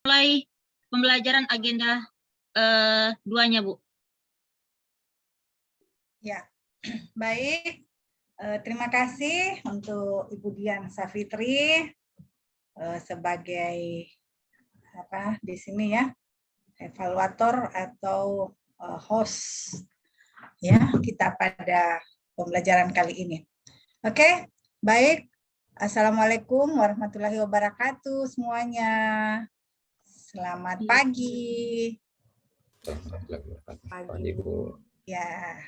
mulai pembelajaran agenda 2-nya, Bu. Ya, baik. Terima kasih untuk Ibu Dian Safitri sebagai apa di sini ya, evaluator atau host ya kita pada pembelajaran kali ini. Oke, baik. Assalamualaikum warahmatullahi wabarakatuh semuanya. Selamat pagi. Pagi, Bu. Ya,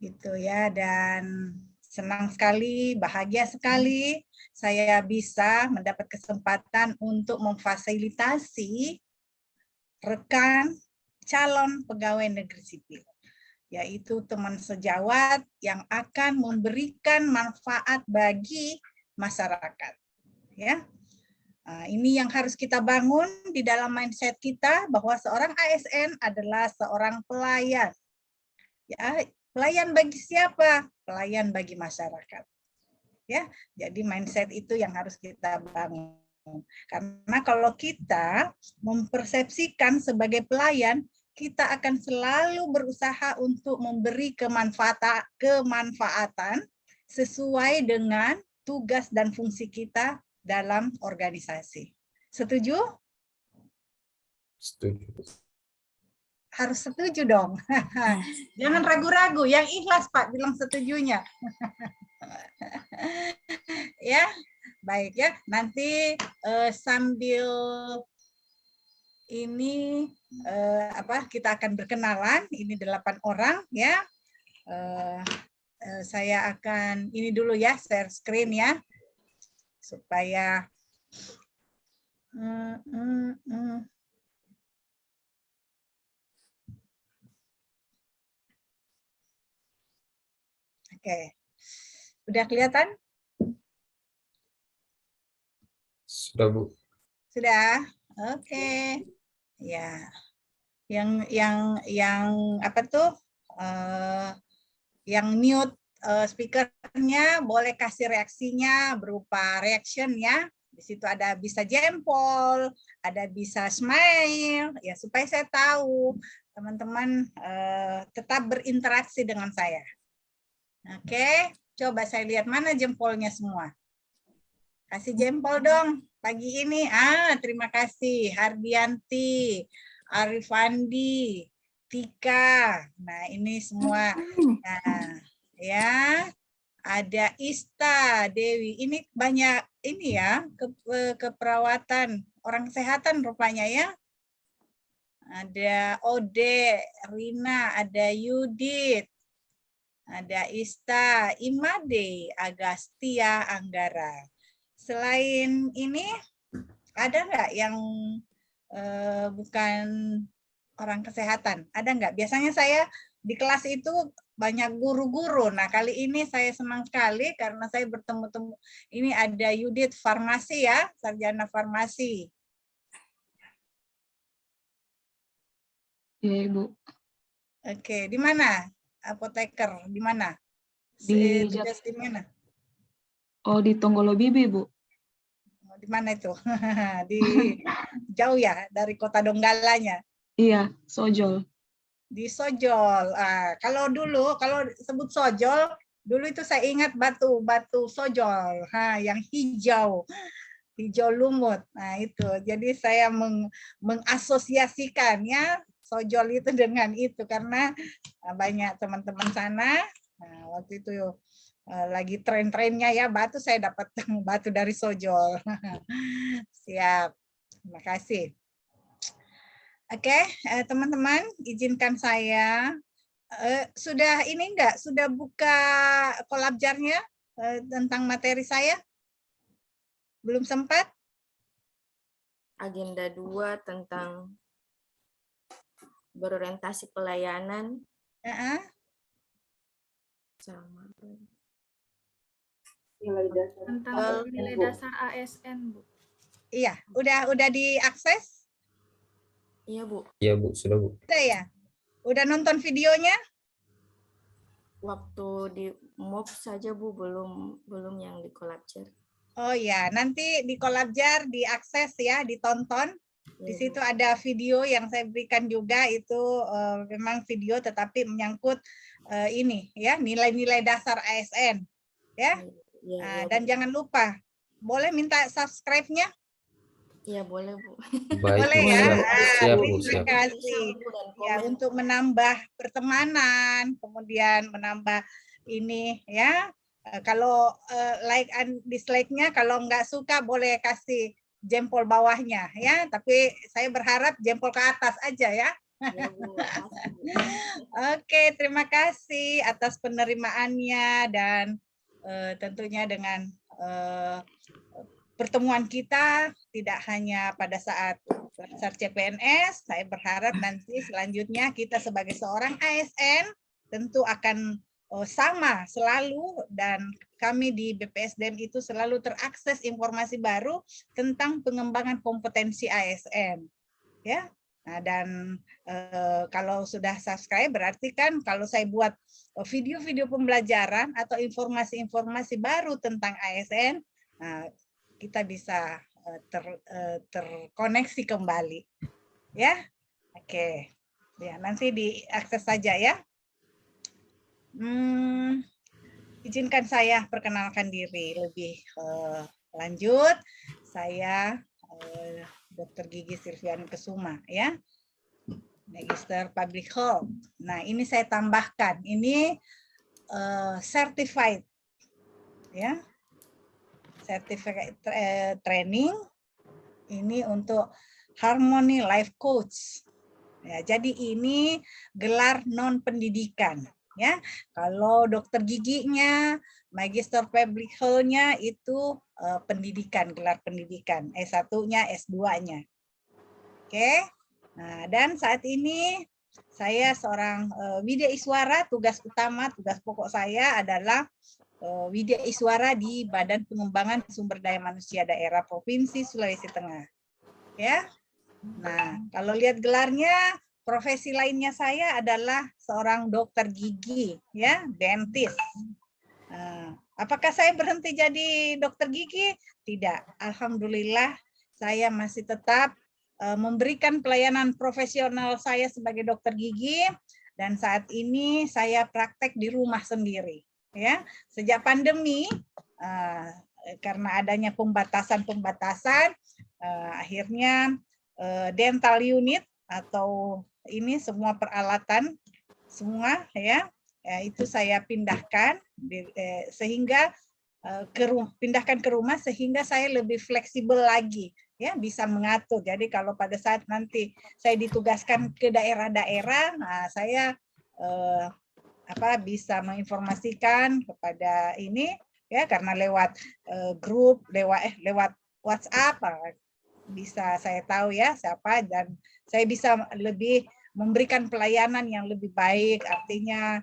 gitu ya, dan senang sekali, bahagia sekali saya bisa mendapat kesempatan untuk memfasilitasi rekan calon pegawai negeri sipil, yaitu teman sejawat yang akan memberikan manfaat bagi masyarakat. Ya, ini yang harus kita bangun di dalam mindset kita bahwa seorang ASN adalah seorang pelayan. Ya, pelayan bagi siapa? Pelayan bagi masyarakat. Ya, jadi mindset itu yang harus kita bangun. Karena kalau kita mempersepsikan sebagai pelayan, kita akan selalu berusaha untuk memberi kemanfaatan sesuai dengan tugas dan fungsi kita dalam organisasi. Setuju? Setuju. Harus setuju dong. Jangan ragu-ragu, yang ikhlas Pak bilang setujunya. Ya, baik ya. Nanti sambil ini kita akan berkenalan. Ini 8 orang ya. Saya akan ini dulu ya, share screen ya, supaya Oke. Udah kelihatan? Sudah, Bu. Sudah. Oke. Ya. Yang apa tuh? Yang mute speakernya boleh kasih reaksinya berupa reaction ya. Di situ ada bisa jempol, ada bisa smile ya, supaya saya tahu teman-teman tetap berinteraksi dengan saya. Oke, coba saya lihat mana jempolnya semua. Kasih jempol dong pagi ini. Terima kasih Hardianti, Arifandi, Tika. Nah, ini semua. Nah, ya. Ada Ista, Dewi. Ini banyak ini ya, keperawatan orang kesehatan rupanya ya. Ada Ode, Rina, ada Yudit, ada Ista, Imade, Agastia, Anggara. Selain ini, ada nggak yang bukan orang kesehatan? Ada nggak? Biasanya saya di kelas itu banyak guru-guru. Nah, kali ini saya senang sekali karena saya bertemu-temu. Ini ada Yudit Farmasi ya, sarjana farmasi. Iya, Ibu. Oke, di mana? Apoteker, di mana? Tugas di mana? Oh, di Tonggolo Bibi, Bu. Di mana itu? Di jauh ya dari Kota Donggalanya. Iya, Sojol. Di Sojol. Kalau sebut Sojol, dulu itu saya ingat batu Sojol, yang hijau lumut. Nah itu, jadi saya mengasosiasikannya Sojol itu dengan itu karena banyak teman-teman sana. Nah, waktu itu lagi tren-trennya ya batu, saya dapat batu dari Sojol. Siap, terima kasih. Oke, teman-teman, izinkan saya sudah ini enggak? Sudah buka kolabjarnya tentang materi saya? Belum sempat? Agenda 2 tentang berorientasi pelayanan. Sama. Tentang nilai dasar ASN, Bu. Iya, udah diakses? Iya, Bu. Iya, Bu. Sudah, Bu. Sudah ya? Udah nonton videonya? Waktu di MOOC saja, Bu, belum yang di Collabjar. Oh ya, nanti di Collabjar diakses ya, ditonton. Di Iya, situ Bu. ada video yang saya berikan juga, itu memang video tetapi menyangkut ini ya, nilai-nilai dasar ASN ya. Iya, Nah, iya, dan Bu. jangan lupa boleh minta subscribe-nya? Iya, boleh, Bu. Baik, Boleh Bu. ya. Siap. Ah, Siap, Bu. terima Siap. kasih. Bu, dan Ya, komen. untuk menambah pertemanan, kemudian menambah ini ya. Kalau like and dislike-nya, kalau nggak suka boleh kasih jempol bawahnya ya. Tapi saya berharap jempol ke atas aja ya. Iya, Bu. Makasih, Bu. Oke, terima kasih atas penerimaannya dan tentunya dengan pertemuan kita tidak hanya pada saat CPNS, saya berharap nanti selanjutnya kita sebagai seorang ASN tentu akan sama selalu, dan kami di BPSDM itu selalu terakses informasi baru tentang pengembangan kompetensi ASN. Ya. Nah, dan kalau sudah subscribe berarti kan kalau saya buat video-video pembelajaran atau informasi-informasi baru tentang ASN, nah, kita bisa terkoneksi kembali. Ya. Oke. Ya, nanti diakses saja ya. Izinkan saya perkenalkan diri lebih lanjut. Saya Dr. Gigi Silviani Kesuma ya. Magister Public Health. Nah, ini saya tambahkan, ini certified ya. Certificate training ini untuk Harmony Life Coach. Ya, jadi ini gelar non pendidikan ya. Kalau dokter giginya, Magister Public Health-nya itu pendidikan, gelar pendidikan, S1-nya, S2-nya. Oke. Nah, dan saat ini saya seorang Widya Iswara, tugas utama, tugas pokok saya adalah Widya Iswara di Badan Pengembangan Sumber Daya Manusia Daerah Provinsi Sulawesi Tengah. Ya. Nah, kalau lihat gelarnya, profesi lainnya saya adalah seorang dokter gigi, ya, dentist. Apakah saya berhenti jadi dokter gigi? Tidak. Alhamdulillah, saya masih tetap memberikan pelayanan profesional saya sebagai dokter gigi, dan saat ini saya praktek di rumah sendiri. Ya, sejak pandemi, karena adanya pembatasan, akhirnya dental unit atau ini semua peralatan semua ya, itu saya pindahkan sehingga pindahkan ke rumah sehingga saya lebih fleksibel lagi ya, bisa mengatur. Jadi kalau pada saat nanti saya ditugaskan ke daerah-daerah, nah saya bisa menginformasikan kepada ini ya, karena lewat grup, lewat WhatsApp bisa saya tahu ya siapa, dan saya bisa lebih memberikan pelayanan yang lebih baik, artinya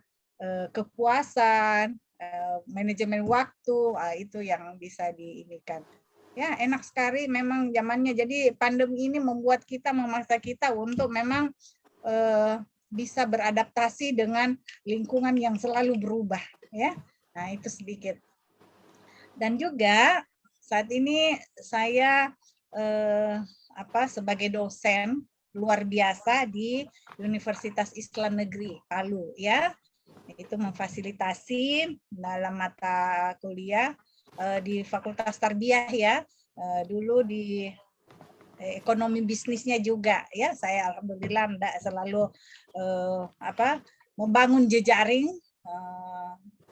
kepuasan, manajemen waktu, itu yang bisa diinikan. Ya, enak sekali memang zamannya. Jadi pandemi ini membuat kita, memaksa kita untuk memang bisa beradaptasi dengan lingkungan yang selalu berubah ya. Nah, itu sedikit. Dan juga saat ini saya sebagai dosen luar biasa di Universitas Islam Negeri Palu ya. Itu memfasilitasi dalam mata kuliah di Fakultas Tarbiyah ya. Dulu di ekonomi bisnisnya juga ya. Saya alhamdulillah selalu membangun jejaring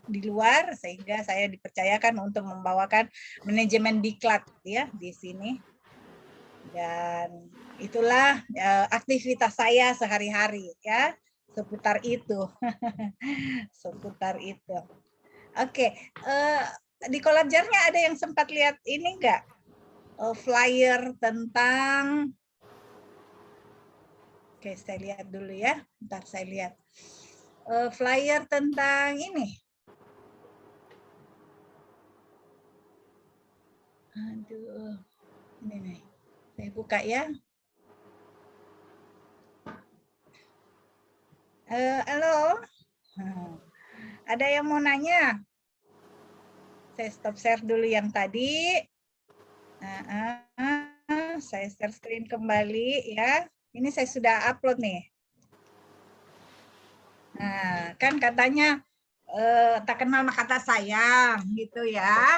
di luar, sehingga saya dipercayakan untuk membawakan manajemen diklat ya di sini. Dan itulah aktivitas saya sehari-hari ya, seputar itu. Seputar itu. Oke, di Kolabjarnya ada yang sempat lihat ini enggak? Flyer tentang, oke saya lihat dulu ya, bentar saya lihat. Flyer tentang ini. Aduh, ini nih, saya buka ya. Halo, ada yang mau nanya? Saya stop share dulu yang tadi. Saya share screen kembali ya. Ini saya sudah upload nih. Nah, kan katanya tak kenal maka kata sayang gitu ya.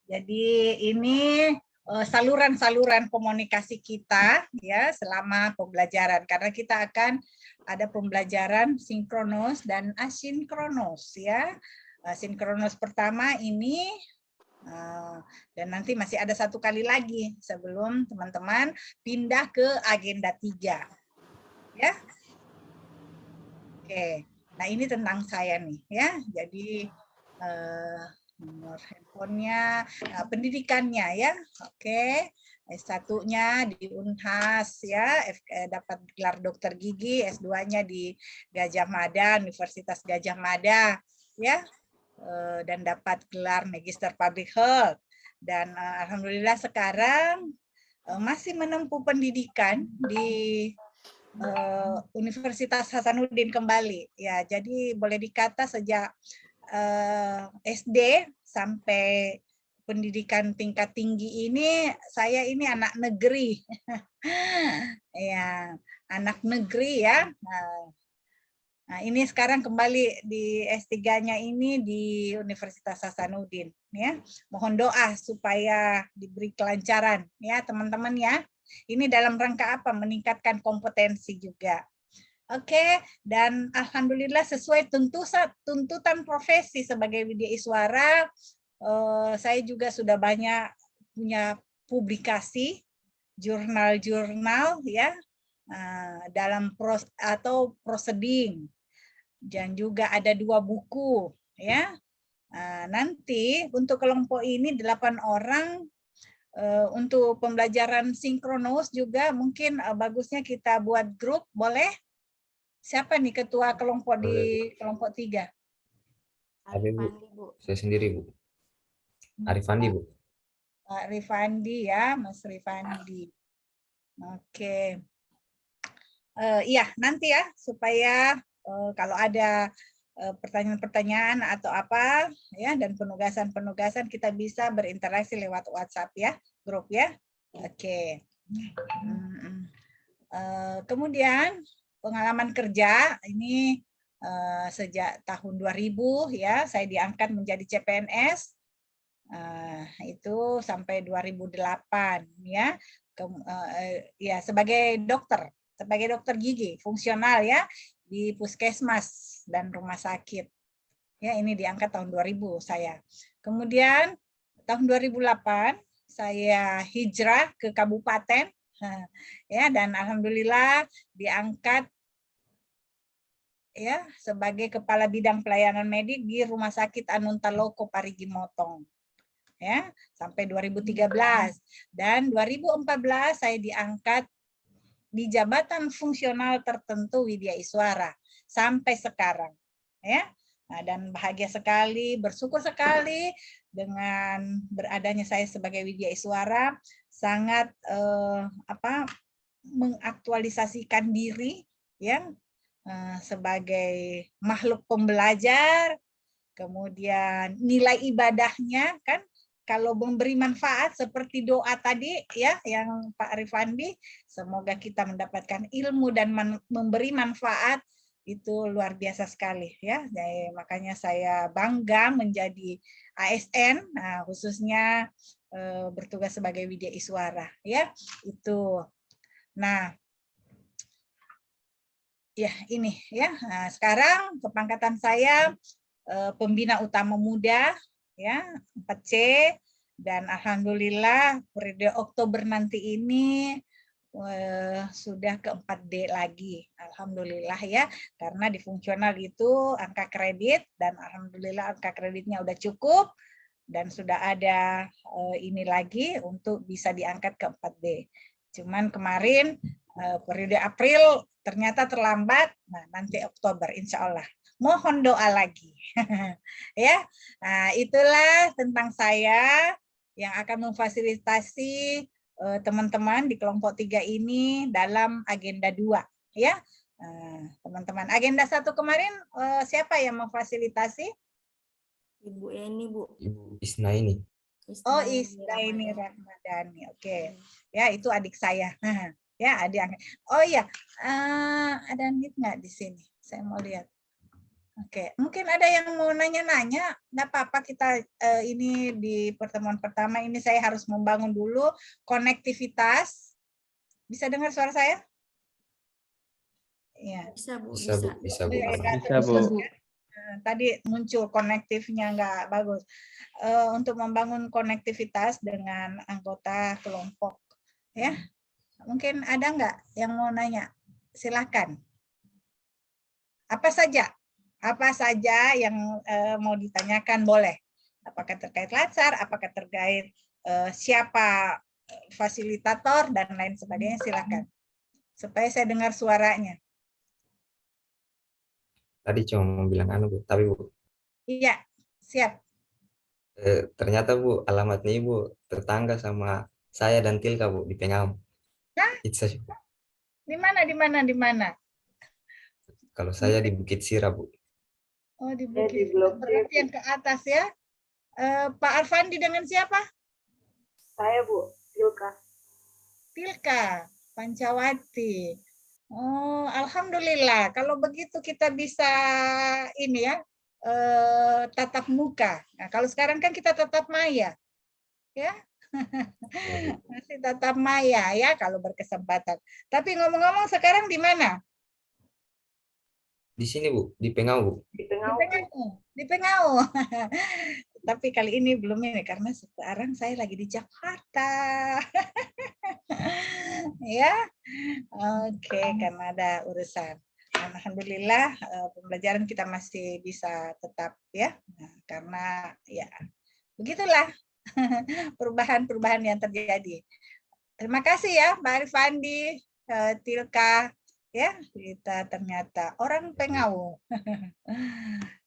Jadi ini saluran-saluran komunikasi kita ya selama pembelajaran, karena kita akan ada pembelajaran sinkronus dan asinkronus ya. Sinkronus pertama ini dan nanti masih ada satu kali lagi sebelum teman-teman pindah ke agenda 3 ya. Oke, nah ini tentang saya nih ya. Jadi nomor handphonenya, pendidikannya ya. Oke, S1-nya di Unhas ya, dapat gelar dokter gigi, S2-nya di Gajah Mada, Universitas Gajah Mada ya. Dan dapat gelar Magister Public Health. Dan alhamdulillah sekarang masih menempuh pendidikan di Universitas Hasanuddin kembali ya. Jadi boleh dikata sejak SD sampai pendidikan tingkat tinggi ini saya ini anak negeri. Ya, anak negeri ya. Nah, ini sekarang kembali di S3-nya ini di Universitas Hasanuddin ya. Mohon doa supaya diberi kelancaran ya teman-teman ya. Ini dalam rangka apa? Meningkatkan kompetensi juga. Oke, dan alhamdulillah sesuai tuntutan profesi sebagai widyaiswara, saya juga sudah banyak punya publikasi jurnal-jurnal ya dalam proceeding, dan juga ada 2 buku ya. Nanti untuk kelompok ini 8 orang. Untuk pembelajaran sinkronus juga mungkin bagusnya kita buat grup, boleh? Siapa nih ketua kelompok di kelompok 3? Ada, Bu. Arifandi, Bu. Saya sendiri, Bu. Arifandi, Bu. Pak Rifandi ya, Mas Rifandi. Oke. Iya, nanti ya supaya kalau ada pertanyaan-pertanyaan atau apa ya, dan penugasan-penugasan kita bisa berinteraksi lewat WhatsApp ya, grup ya. Oke. Kemudian pengalaman kerja ini sejak tahun 2000 ya, saya diangkat menjadi CPNS itu sampai 2008 ya. Ya sebagai dokter gigi fungsional ya di puskesmas dan rumah sakit. Ya, ini diangkat tahun 2000 saya. Kemudian tahun 2008 saya hijrah ke kabupaten ya, dan alhamdulillah diangkat ya sebagai kepala bidang pelayanan medik di Rumah Sakit Anuntaloko Parigi Motong. Ya, sampai 2013, dan 2014 saya diangkat di jabatan fungsional tertentu widyaiswara sampai sekarang ya. Nah, dan bahagia sekali, bersyukur sekali dengan beradanya saya sebagai widyaiswara, sangat mengaktualisasikan diri ya sebagai makhluk pembelajar. Kemudian nilai ibadahnya kan, kalau memberi manfaat seperti doa tadi ya yang Pak Rifandi, semoga kita mendapatkan ilmu dan memberi manfaat, itu luar biasa sekali ya. Jadi, makanya saya bangga menjadi ASN, nah, khususnya bertugas sebagai widyaiswara ya itu. Nah, ya ini ya. Nah, sekarang kepangkatan saya pembina utama muda ya 4C, dan alhamdulillah periode Oktober nanti ini sudah ke 4D lagi, alhamdulillah ya, karena di fungsional itu angka kredit, dan alhamdulillah angka kreditnya udah cukup dan sudah ada ini lagi untuk bisa diangkat ke 4D. Cuman kemarin periode April ternyata terlambat, nah nanti Oktober insya Allah. Mohon doa lagi. Ya, nah, itulah tentang saya yang akan memfasilitasi teman-teman di kelompok 3 ini dalam agenda 2 ya. Teman-teman, agenda 1 kemarin siapa yang memfasilitasi? Ibu Eni, Bu. Ibu Isna ini. Oh, Isnaini Isdaini Ramadhani. Ramadhani. Oke. Ya, itu adik saya. Ya, adik angkat. Oh iya, ada nik nggak di sini? Saya mau lihat. Oke, mungkin ada yang mau nanya-nanya. Nggak apa-apa, kita ini di pertemuan pertama ini saya harus membangun dulu konektivitas. Bisa dengar suara saya? Iya. Bisa Bu, Bisa Bu, bisa Bu. Bisa, Bu. Tadi muncul konektifnya nggak bagus. Untuk membangun konektivitas dengan anggota kelompok, ya. Mungkin ada nggak yang mau nanya? Silakan. Apa saja yang mau ditanyakan boleh. Apakah terkait Latsar, apakah terkait siapa fasilitator dan lain sebagainya, silakan. Supaya saya dengar suaranya. Tadi cuma mau bilang Bu, tapi Bu, Iya, siap. ternyata Bu, alamatnya Ibu tetangga sama saya dan Tilka Bu di Pengam. Hah? Itu saja. Di mana? Kalau saya di Bukit Sira Bu. Oh, di Bukit. Berarti yang ke atas ya. Pak Arfandi dengan siapa? Saya Bu, Tilka. Tilka, Pancawati. Oh, alhamdulillah. Kalau begitu kita bisa ini ya, tatap muka. Nah, kalau sekarang kan kita tatap maya, ya. Masih tatap maya ya kalau berkesempatan. Tapi ngomong-ngomong sekarang di mana? Di sini Bu, di Pengau Bu. Di Pengau. Di Pengau. Tapi kali ini belum ini karena sekarang saya lagi di Jakarta. Ya. Oke, karena ada urusan. Alhamdulillah pembelajaran kita masih bisa tetap ya. Nah, karena ya begitulah perubahan-perubahan yang terjadi. Terima kasih ya Mbak Arifandi, Tilka, ya kita ternyata orang Pengau.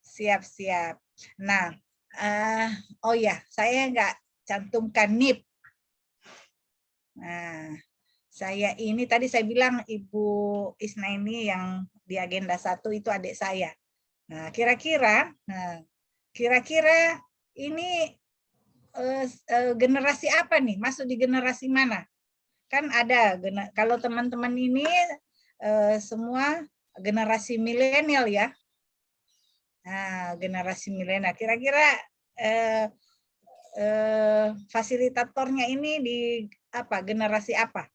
Siap-siap. Nah, oh ya, saya nggak cantumkan NIP. Nah, saya ini tadi saya bilang Ibu Isnaini yang di agenda 1 itu adik saya. Nah, kira-kira ini generasi apa nih? Masuk di generasi mana? Kan ada kalau teman-teman ini semua generasi milenial ya. Nah, generasi milenial. Kira-kira fasilitatornya ini di apa? Generasi apa?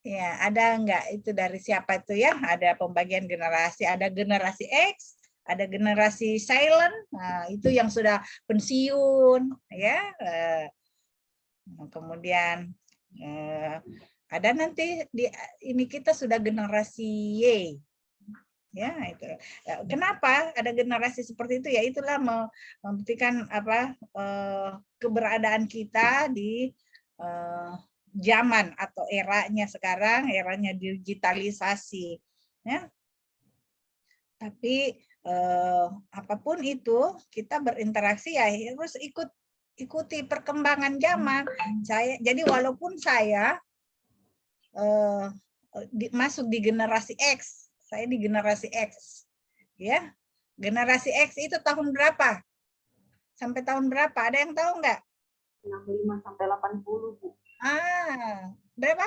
Ya, ada enggak itu dari siapa itu ya? Ada pembagian generasi, ada generasi X, ada generasi silent. Nah, itu yang sudah pensiun ya. Kemudian ada nanti di ini kita sudah generasi Y. Ya, itu. Kenapa ada generasi seperti itu? Ya itulah membuktikan apa keberadaan kita di zaman atau eranya sekarang, eranya digitalisasi. Ya. Tapi apapun itu kita berinteraksi ya harus ikuti perkembangan zaman. Jadi walaupun saya masuk di generasi X, saya di generasi X, ya. Generasi X itu tahun berapa? Sampai tahun berapa? Ada yang tahu nggak? 65 sampai 80, Bu. Berapa?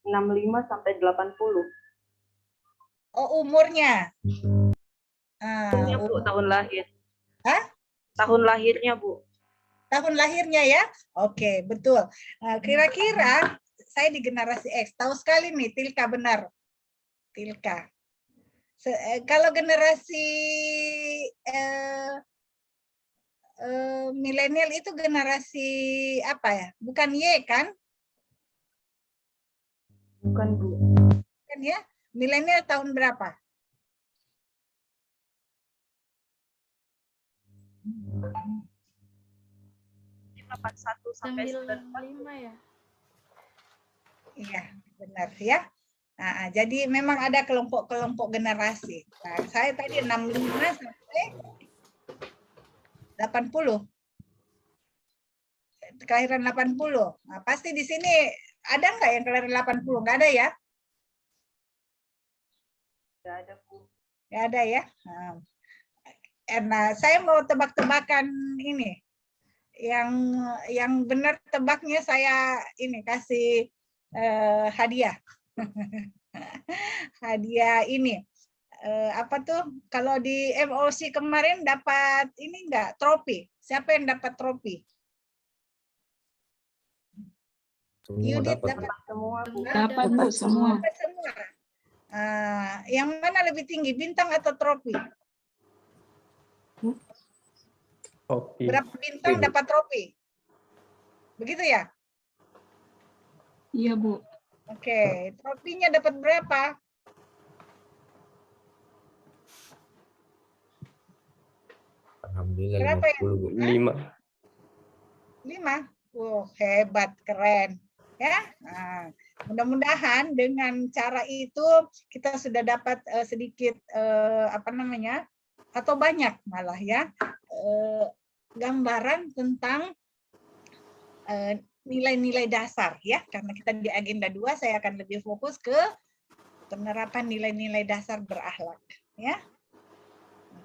65 sampai 80. Oh, umurnya. Tahunnya, Bu, tahun lahir. Hah? Tahun lahirnya, Bu. Tahun lahirnya ya? Oke, betul. Kira-kira saya di generasi X. Tahu sekali nih, Tilka benar. Tilka. Kalau generasi milenial itu generasi apa ya? Bukan Y kan? Bukan, Bu. Bukan ya? Milenial tahun berapa? Sampai 95 ya. Iya, benar ya. Nah, jadi memang ada kelompok-kelompok generasi. Nah, saya tadi 65 sampai 80. Kelahiran 80. Nah, pasti di sini ada nggak yang kelahiran 80? Nggak ada ya? Nggak ada, Bu. Nggak ada ya? Nah, Nah, saya mau tebak-tebakan ini. Yang benar tebaknya saya ini kasih hadiah. Hadiah ini. Apa tuh? Kalau di MOC kemarin dapat ini enggak? Trofi. Siapa yang dapat trofi? Semua Yudit dapat. dapat Semua, Bu. Dapat Bu semua. dapat semua. Yang mana lebih tinggi, bintang atau trofi? Kopi. Berapa bintang dapat trofi? Begitu ya? Iya Bu. Oke, trofinya dapat berapa? Alhamdulillah Berapa ya? 50, Bu. 5. 5. Hebat, keren. Ya, mudah-mudahan dengan cara itu kita sudah dapat sedikit apa namanya, atau banyak malah ya, gambaran tentang nilai-nilai dasar ya, karena kita di agenda 2 saya akan lebih fokus ke penerapan nilai-nilai dasar berakhlak ya.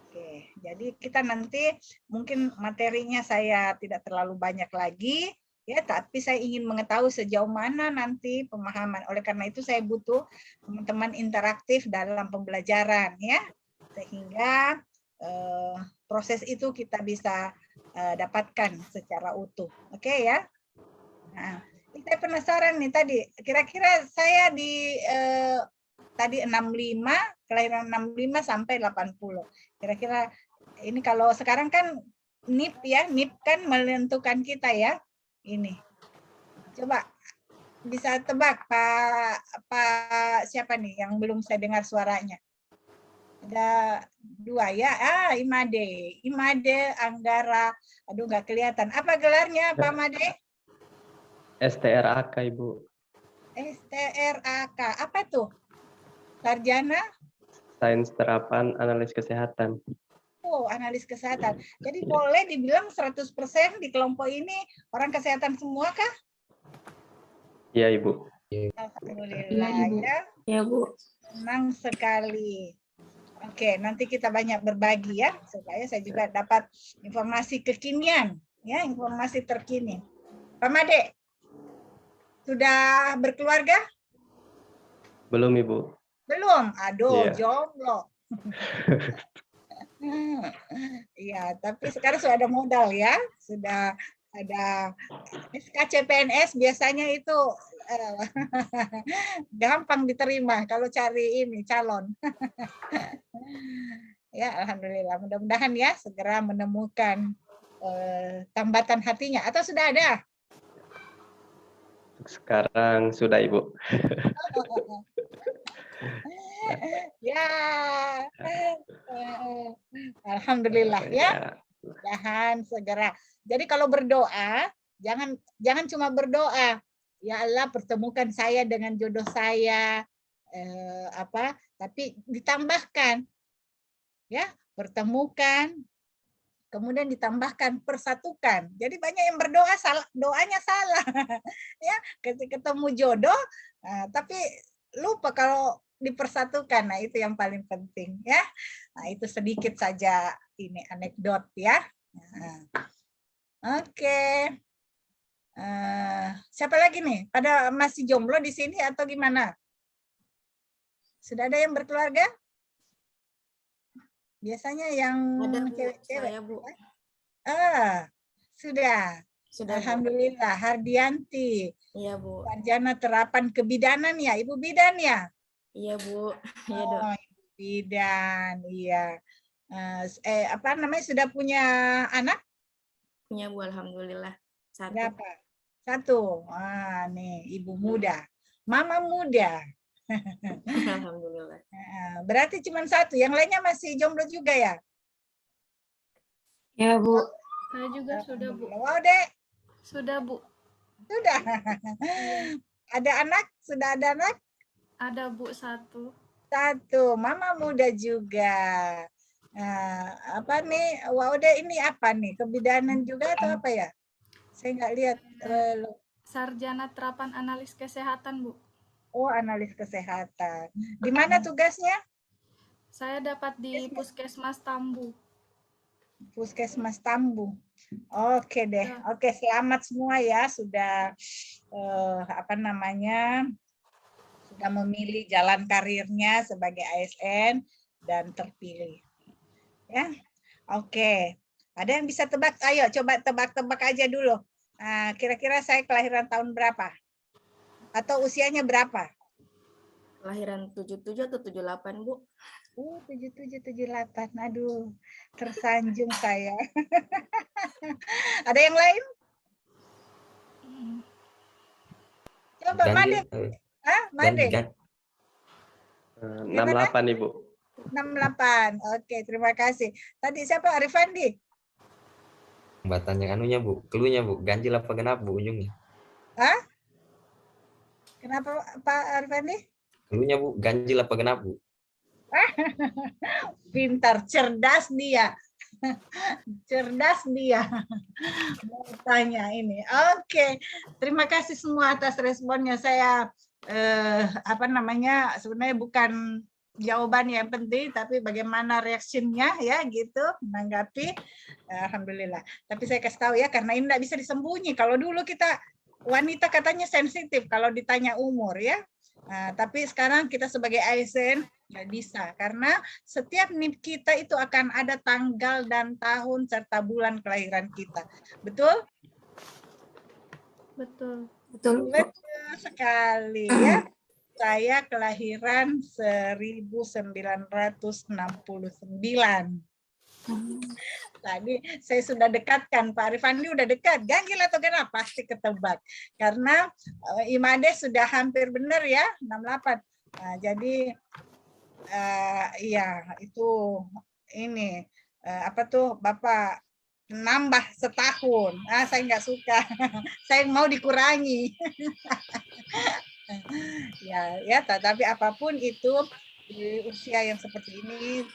Oke, jadi kita nanti mungkin materinya saya tidak terlalu banyak lagi ya, tapi saya ingin mengetahui sejauh mana nanti pemahaman. Oleh karena itu saya butuh teman-teman interaktif dalam pembelajaran ya, sehingga proses itu kita bisa dapatkan secara utuh. Oke ya. Nah, saya penasaran nih tadi, kira-kira saya di tadi 65, kelahiran 65 sampai 80. Kira-kira ini kalau sekarang kan NIP ya, NIP kan menentukan kita ya. Ini. Coba bisa tebak Pak siapa nih yang belum saya dengar suaranya? Ada 2 ya. Imade. Imade Anggara. Aduh nggak kelihatan. Apa gelarnya Pak Made? STRAK, Ibu. STRAK. Apa tuh? Sarjana? Sains Terapan Analis Kesehatan. Oh, analis kesehatan. Jadi boleh dibilang 100% di kelompok ini orang kesehatan semua kah? Iya, Ibu. Alhamdulillah Iya, Ibu. ya. Ya, Bu. Senang sekali. Oke, nanti kita banyak berbagi ya, supaya saya juga dapat informasi kekinian, ya, informasi terkini. Pak Made, sudah berkeluarga? Belum, Ibu. Belum? Aduh, Iya. jomblo. Iya, tapi sekarang sudah ada modal ya, sudah ada SKCPNS biasanya itu gampang diterima kalau cari ini calon. Ya, alhamdulillah. Mudah-mudahan ya segera menemukan tambatan hatinya. Atau sudah ada? Sekarang sudah, Ibu. Ya, alhamdulillah ya. Mudah-mudahan segera. Jadi kalau berdoa, jangan cuma berdoa. Ya Allah, pertemukan saya dengan jodoh saya, tapi ditambahkan, ya, pertemukan, kemudian ditambahkan persatukan. Jadi banyak yang berdoa doanya salah, ya, ketemu jodoh, tapi lupa kalau dipersatukan. Nah, itu yang paling penting ya. Nah, itu sedikit saja ini anekdot ya. Oke. Siapa lagi nih? Pada masih jomblo di sini atau gimana? Sudah ada yang berkeluarga? Biasanya yang Ada, Bu. cewek-cewek. Saya, Bu. Sudah. Sudah, Bu. Alhamdulillah. Hardianti. Iya, Bu. Sarjana terapan kebidanan ya, Ibu Bidan ya? Iya, Bu. Iya, Dok. Oh, Ibu Bidan, iya. Apa namanya, sudah punya anak? Punya, Bu. Alhamdulillah. 1. Berapa? 1. Nih, ibu muda. Mama muda. Alhamdulillah. Berarti cuma 1, yang lainnya masih jomblo juga ya? Ya Bu. Saya juga sudah, Bu. Wow, Dek. Sudah, Bu. Sudah. Ada anak? Sudah ada anak? Ada, Bu, 1. 1. Mama muda juga. Apa nih? Wow, Dek, ini apa nih? Kebidanan juga atau apa ya? Saya nggak lihat. Sarjana Terapan Analis Kesehatan, Bu. Oh, analis kesehatan. Di mana tugasnya? Saya dapat di Puskesmas Tambu. Puskesmas Tambu. Oke deh. Oke, selamat semua ya sudah sudah memilih jalan karirnya sebagai ASN dan terpilih. Ya. Oke. Ada yang bisa tebak? Ayo coba tebak-tebak aja dulu. Nah, kira-kira saya kelahiran tahun berapa? Atau usianya berapa? Kelahiran 77 atau 78, Bu? 77, 78. Aduh, tersanjung saya. Ada yang lain? Coba Ganjil, Made. Hah, Made? ganjil. 68 Ibu. 68. Oke, terima kasih. Tadi siapa? Arifandi? Jembatannya anunya Bu, keluarnya Bu, ganjil apa genap Bu ujungnya? Hah? Kenapa Pak Arifandi? Keluarnya Bu, ganjil apa genap Bu? Pintar, cerdas dia. Cerdas dia. Mau tanya ini. Oke, terima kasih semua atas responnya. Saya sebenarnya bukan jawaban yang penting, tapi bagaimana reaksinya ya gitu menanggapi. Alhamdulillah. Tapi saya kasih tahu ya, karena ini tidak bisa disembunyi. Kalau dulu kita wanita katanya sensitif kalau ditanya umur ya. Nah, tapi sekarang kita sebagai ASN nggak bisa, karena setiap NIP kita itu akan ada tanggal dan tahun serta bulan kelahiran kita. Betul? Betul. Betul, Bu. Betul sekali ya. Saya kelahiran 1969. Tadi saya sudah dekatkan, Pak Arifandi udah dekat. Ganjil atau genap? Pasti ketebak. Karena Imade sudah hampir benar ya, 68. Nah, jadi iya itu ini Bapak nambah setahun. Saya nggak suka. Saya mau dikurangi. ya, tapi apapun itu di usia yang seperti ini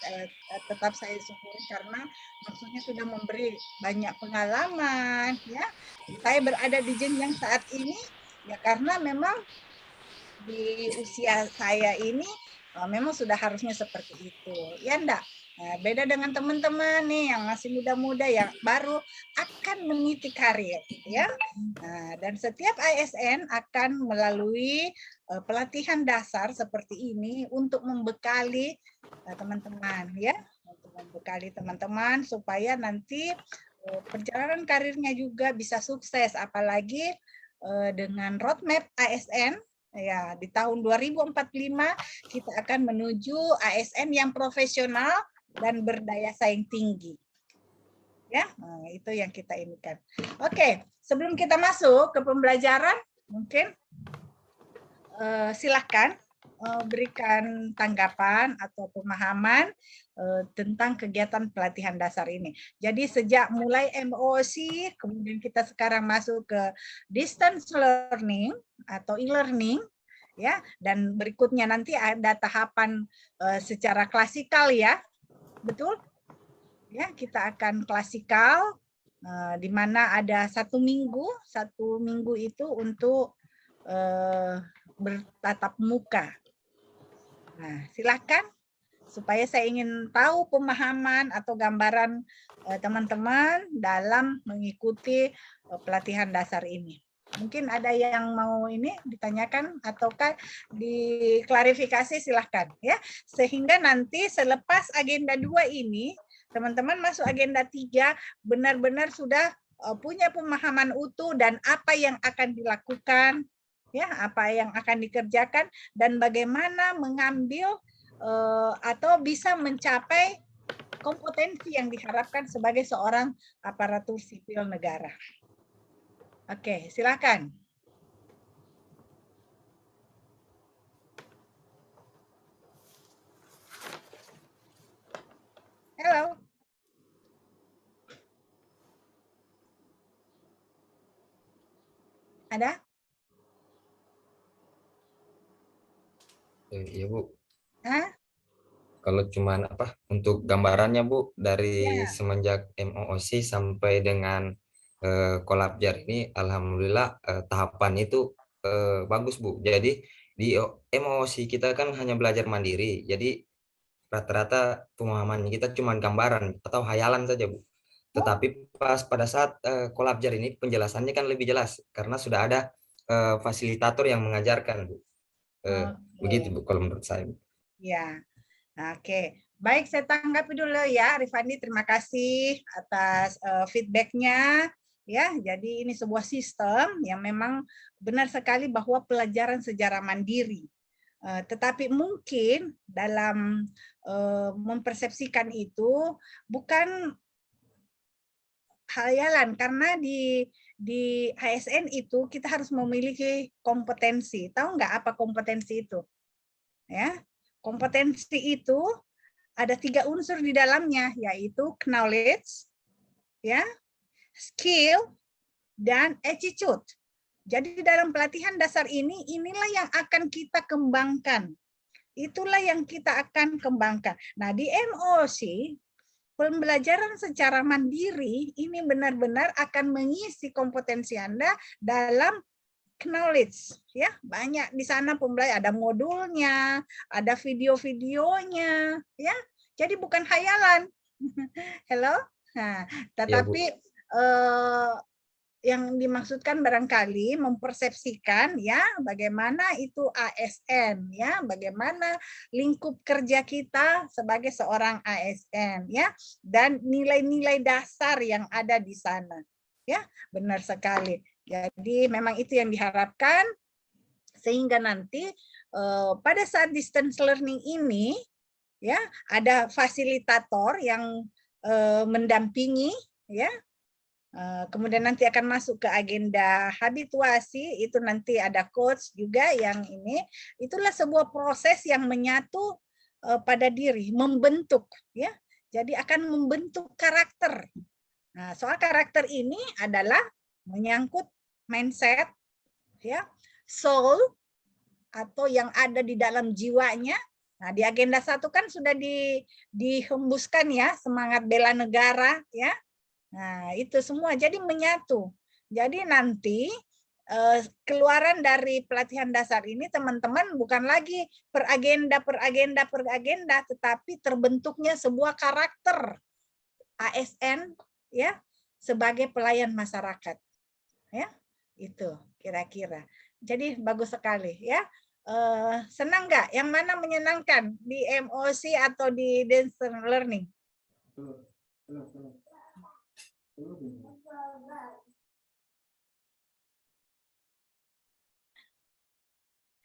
tetap saya syukuri karena maksudnya sudah memberi banyak pengalaman ya. Saya berada di jenjang saat ini ya karena memang di usia saya ini memang sudah harusnya seperti itu. Ya enggak? Nah, beda dengan teman-teman nih yang masih muda-muda yang baru akan meniti karir ya. Nah, dan setiap ASN akan melalui pelatihan dasar seperti ini untuk membekali teman-teman ya, untuk membekali teman-teman supaya nanti perjalanan karirnya juga bisa sukses, apalagi dengan roadmap ASN ya di tahun 2045 kita akan menuju ASN yang profesional dan berdaya saing tinggi. Ya, itu yang kita inginkan. Oke, sebelum kita masuk ke pembelajaran, mungkin silakan berikan tanggapan atau pemahaman tentang kegiatan pelatihan dasar ini. Jadi sejak mulai MOOC, kemudian kita sekarang masuk ke distance learning atau e-learning, ya, dan berikutnya nanti ada tahapan secara klasikal ya, betul? Ya, kita akan klasikal, di mana ada satu minggu itu untuk bertatap muka. Nah, silakan supaya saya ingin tahu pemahaman atau gambaran teman-teman dalam mengikuti pelatihan dasar ini. Mungkin ada yang mau ini ditanyakan ataukah diklarifikasi, silahkan ya. Sehingga nanti selepas agenda 2 ini, teman-teman masuk agenda 3 benar-benar sudah punya pemahaman utuh dan apa yang akan dilakukan, ya, apa yang akan dikerjakan dan bagaimana mengambil atau bisa mencapai kompetensi yang diharapkan sebagai seorang aparatur sipil negara. Oke, silakan. Halo. Ada? Iya Bu. Hah? Kalau cuman untuk gambarannya Bu dari semenjak MOOC sampai dengan Kolabjar ini, alhamdulillah tahapan itu bagus Bu. Jadi di MOOC kita kan hanya belajar mandiri. Jadi rata-rata pemahaman kita cuma gambaran atau hayalan saja Bu. Tetapi pada saat kolabjar ini penjelasannya kan lebih jelas karena sudah ada fasilitator yang mengajarkan, Bu. Begitu, Bu, kalau menurut saya, Bu. Ya, oke. Baik, saya tanggapi dulu ya, Rifani. Terima kasih atas feedbacknya. Ya, jadi ini sebuah sistem yang memang benar sekali bahwa pelajaran sejarah mandiri. Tetapi mungkin dalam mempersepsikan itu bukan khayalan, karena di ASN itu kita harus memiliki kompetensi. Tahu nggak apa kompetensi itu? Ya, kompetensi itu ada 3 unsur di dalamnya, yaitu knowledge, ya, skill, dan attitude. Jadi dalam pelatihan dasar ini, inilah yang akan kita kembangkan. Itulah yang kita akan kembangkan. Nah, di MOC, pembelajaran secara mandiri ini benar-benar akan mengisi kompetensi Anda dalam knowledge, ya. Banyak di sana pembelajaran, ada modulnya, ada video-videonya, ya. Jadi bukan khayalan. Hello? Nah, tetapi yang dimaksudkan barangkali mempersepsikan ya bagaimana itu ASN, ya, bagaimana lingkup kerja kita sebagai seorang ASN, ya, dan nilai-nilai dasar yang ada di sana. Ya, benar sekali. Jadi memang itu yang diharapkan sehingga nanti pada saat distance learning ini, ya, ada fasilitator yang mendampingi, ya. Kemudian nanti akan masuk ke agenda habituasi, itu nanti ada coach juga yang ini. Itulah sebuah proses yang menyatu pada diri, membentuk, ya. Jadi akan membentuk karakter. Nah, soal karakter ini adalah menyangkut mindset, ya, soul, atau yang ada di dalam jiwanya. Nah, di agenda 1 kan sudah dihembuskan ya, semangat bela negara, ya. Nah, itu semua jadi menyatu. Jadi nanti keluaran dari pelatihan dasar ini teman-teman bukan lagi per agenda, tetapi terbentuknya sebuah karakter ASN, ya, sebagai pelayan masyarakat. Ya, itu kira-kira. Jadi bagus sekali, ya. Senang nggak? Yang mana menyenangkan di MOC atau di distance learning?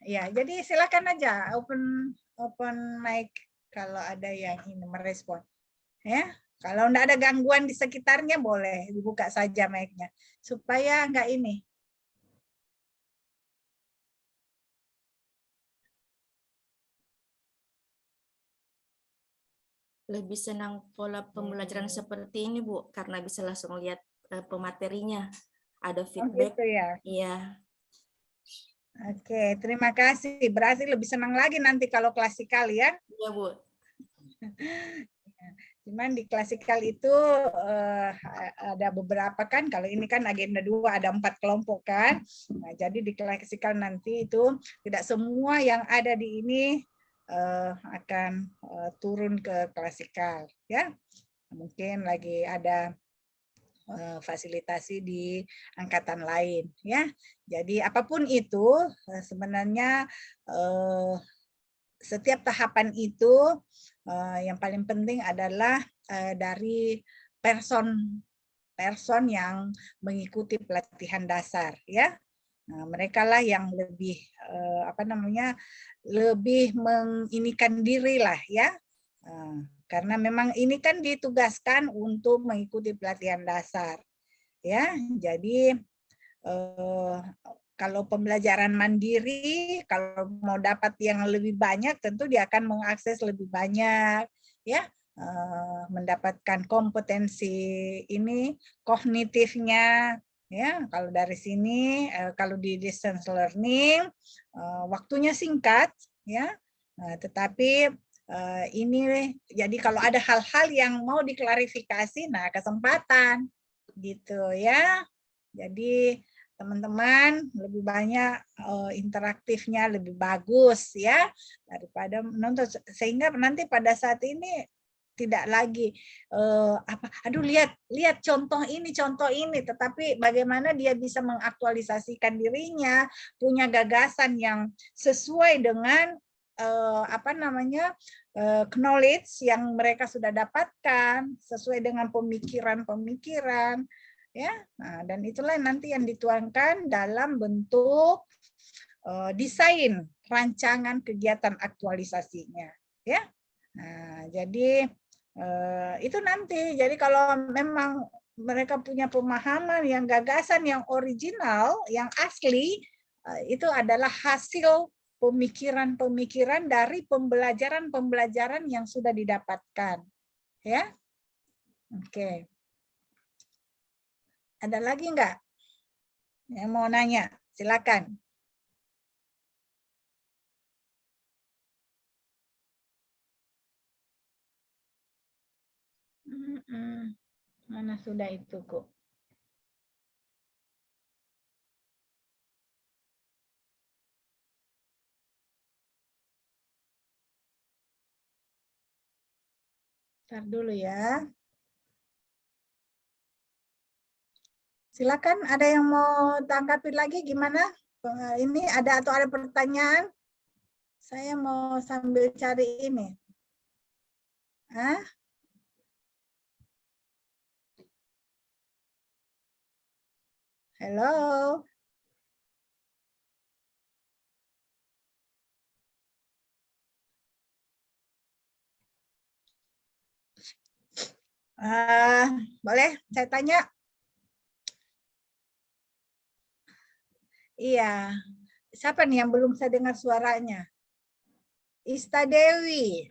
Ya, jadi silakan aja open mic kalau ada yang ingin merespon. Ya, kalau enggak ada gangguan di sekitarnya boleh dibuka saja mic-nya supaya enggak ini. Lebih senang pola pembelajaran seperti ini, Bu, karena bisa langsung lihat pematerinya. Ada feedback. Gitu ya. Iya. Oke, terima kasih. Berarti lebih senang lagi nanti kalau klasikal, ya. Iya, Bu. Cuman di klasikal itu ada beberapa kan, kalau ini kan agenda 2 ada 4 kelompok kan. Nah, jadi di klasikal nanti itu tidak semua yang ada di ini akan turun ke klasikal, ya. Mungkin lagi ada fasilitasi di angkatan lain, ya. Jadi apapun itu sebenarnya setiap tahapan itu yang paling penting adalah dari person yang mengikuti pelatihan dasar, ya. Nah, mereka lah yang lebih lebih menginikan diri lah, ya. Karena memang ini kan ditugaskan untuk mengikuti pelatihan dasar, ya. Jadi kalau pembelajaran mandiri, kalau mau dapat yang lebih banyak, tentu dia akan mengakses lebih banyak, ya, mendapatkan kompetensi ini kognitifnya, ya. Kalau dari sini, kalau di distance learning, waktunya singkat, ya, tetapi ini jadi kalau ada hal-hal yang mau diklarifikasi, nah kesempatan, gitu ya. Jadi teman-teman lebih banyak interaktifnya lebih bagus ya daripada menonton, sehingga nanti pada saat ini tidak lagi aduh lihat contoh ini, tetapi bagaimana dia bisa mengaktualisasikan dirinya, punya gagasan yang sesuai dengan knowledge yang mereka sudah dapatkan, sesuai dengan pemikiran-pemikiran, ya. Nah, dan itulah nanti yang dituangkan dalam bentuk desain rancangan kegiatan aktualisasinya, ya. Nah, jadi itu nanti. Jadi kalau memang mereka punya pemahaman yang gagasan yang original, yang asli, itu adalah hasil pemikiran-pemikiran dari pembelajaran yang sudah didapatkan, ya. Oke. Ada lagi enggak yang mau nanya? Silakan. Mana sudah itu kok? Ntar dulu ya. Silakan, ada yang mau tanggapi lagi gimana? Ini ada atau ada pertanyaan? Saya mau sambil cari ini. Hah? Halo. Boleh saya tanya? Iya. Siapa nih yang belum saya dengar suaranya? Ista Dewi.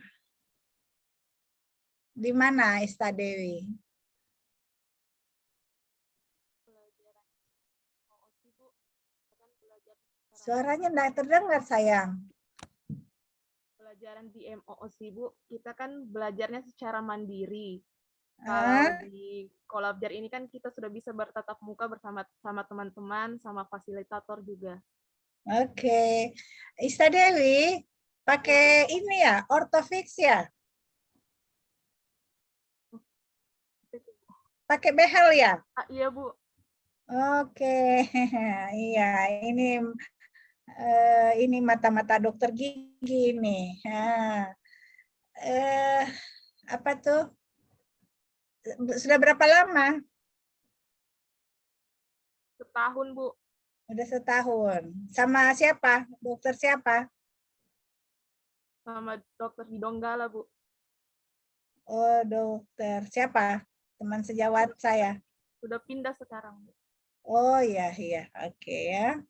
Di mana Ista Dewi? Suaranya tidak terdengar, sayang. Pelajaran di MOOC, Bu, kita kan belajarnya secara mandiri. Kalau di Kolabjar ini kan kita sudah bisa bertatap muka bersama teman-teman, sama fasilitator juga. Oke. Ista Dewi, pakai ini ya, ortofix ya? Pakai behel ya? Iya, Bu. Oke. Iya, ini mata-mata dokter gigi nih. Apa tuh? Sudah berapa lama? Setahun, Bu. Udah setahun. Sama siapa? Dokter siapa? Sama dokter di Donggala, Bu. Oh, dokter siapa? Teman sejawat saya. Sudah pindah sekarang, Bu. Oh iya, oke ya.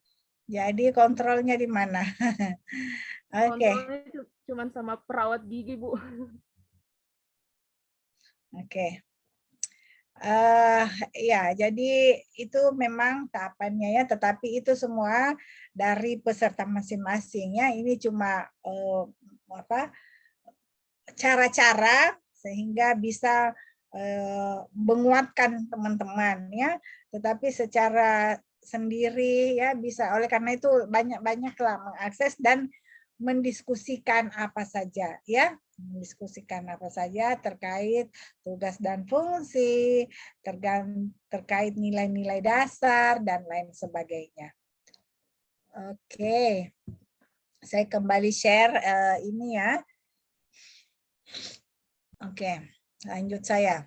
Jadi kontrolnya di mana? Oke. Kontrolnya cuma sama perawat gigi, Bu. Oke. Ya, jadi itu memang tahapannya ya, tetapi itu semua dari peserta masing-masing ya. Ini cuma cara-cara sehingga bisa menguatkan teman-teman ya, tetapi secara sendiri ya bisa. Oleh karena itu banyak-banyaklah mengakses dan mendiskusikan apa saja ya, terkait tugas dan fungsi, terkait nilai-nilai dasar dan lain sebagainya. Oke, saya kembali share ini ya. Oke, lanjut saya.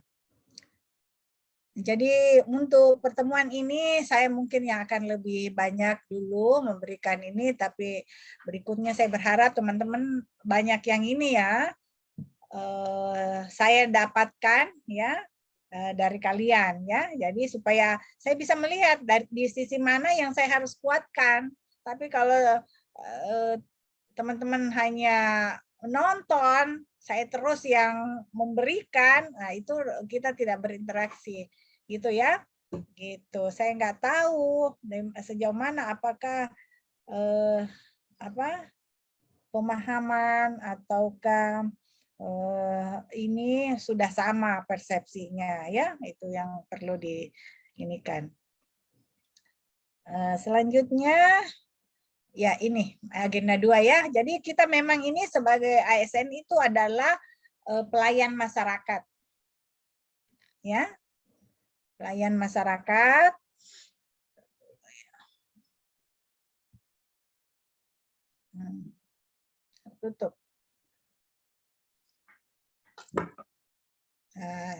Jadi untuk pertemuan ini saya mungkin yang akan lebih banyak dulu memberikan ini, tapi berikutnya saya berharap teman-teman banyak yang ini ya saya dapatkan ya dari kalian ya. Jadi supaya saya bisa melihat di sisi mana yang saya harus kuatkan. Tapi kalau teman-teman hanya menonton, saya terus yang memberikan, nah itu kita tidak berinteraksi, gitu ya. Gitu. Saya nggak tahu sejauh mana apakah pemahaman ataukah ini sudah sama persepsinya ya, itu yang perlu diinikan. Selanjutnya ya ini agenda 2 ya. Jadi kita memang ini sebagai ASN itu adalah pelayan masyarakat. Ya. Pelayan masyarakat. Tutup.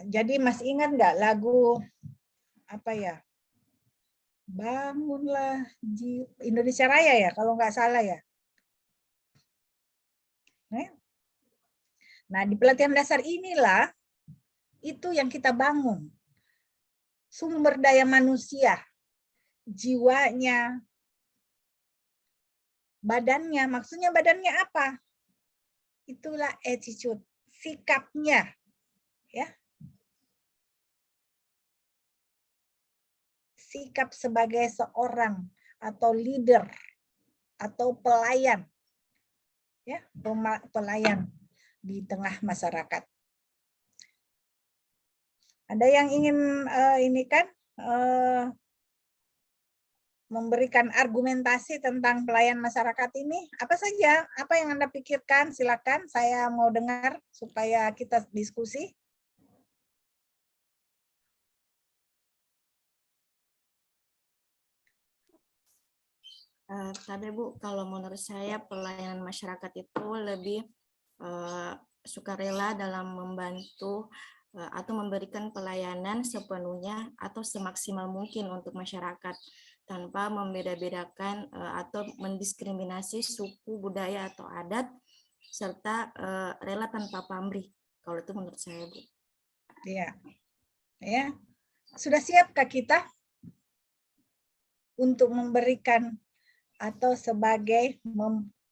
Jadi masih ingat nggak lagu apa ya? Bangunlah Indonesia Raya ya, kalau nggak salah ya. Nah, di pelatihan dasar inilah itu yang kita bangun. Sumber daya manusia, jiwanya, badannya. Maksudnya badannya apa? Itulah attitude, sikapnya. Ya. Sikap sebagai seorang atau leader atau pelayan, ya, pelayan di tengah masyarakat. Ada yang ingin ini kan memberikan argumentasi tentang pelayan masyarakat ini? Apa saja? Apa yang Anda pikirkan? Silakan, saya mau dengar supaya kita diskusi. Tapi Bu, kalau menurut saya pelayanan masyarakat itu lebih sukarela dalam membantu atau memberikan pelayanan sepenuhnya atau semaksimal mungkin untuk masyarakat tanpa membeda-bedakan atau mendiskriminasi suku, budaya atau adat serta rela tanpa pamrih. Kalau itu menurut saya, Bu. Iya. Ya. Sudah siapkah kita untuk memberikan atau sebagai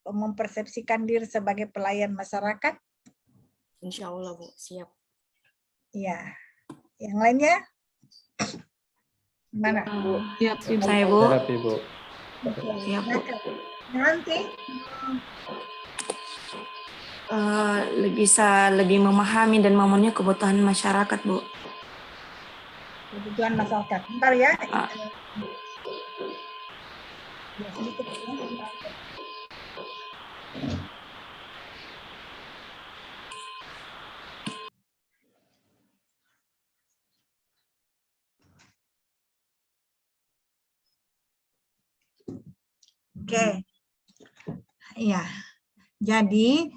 mempersepsikan diri sebagai pelayan masyarakat? Insya Allah, Bu, siap. Ya, yang lainnya? Mana? Siap, Ibu. Saya, Bu. Siap, Ibu. Siap, Bu. Nanti Bisa lebih memahami dan memenuhi kebutuhan masyarakat, Bu. kebutuhan masyarakat. Bentar ya. Ya, sedikit ya. Oke. Ya. Jadi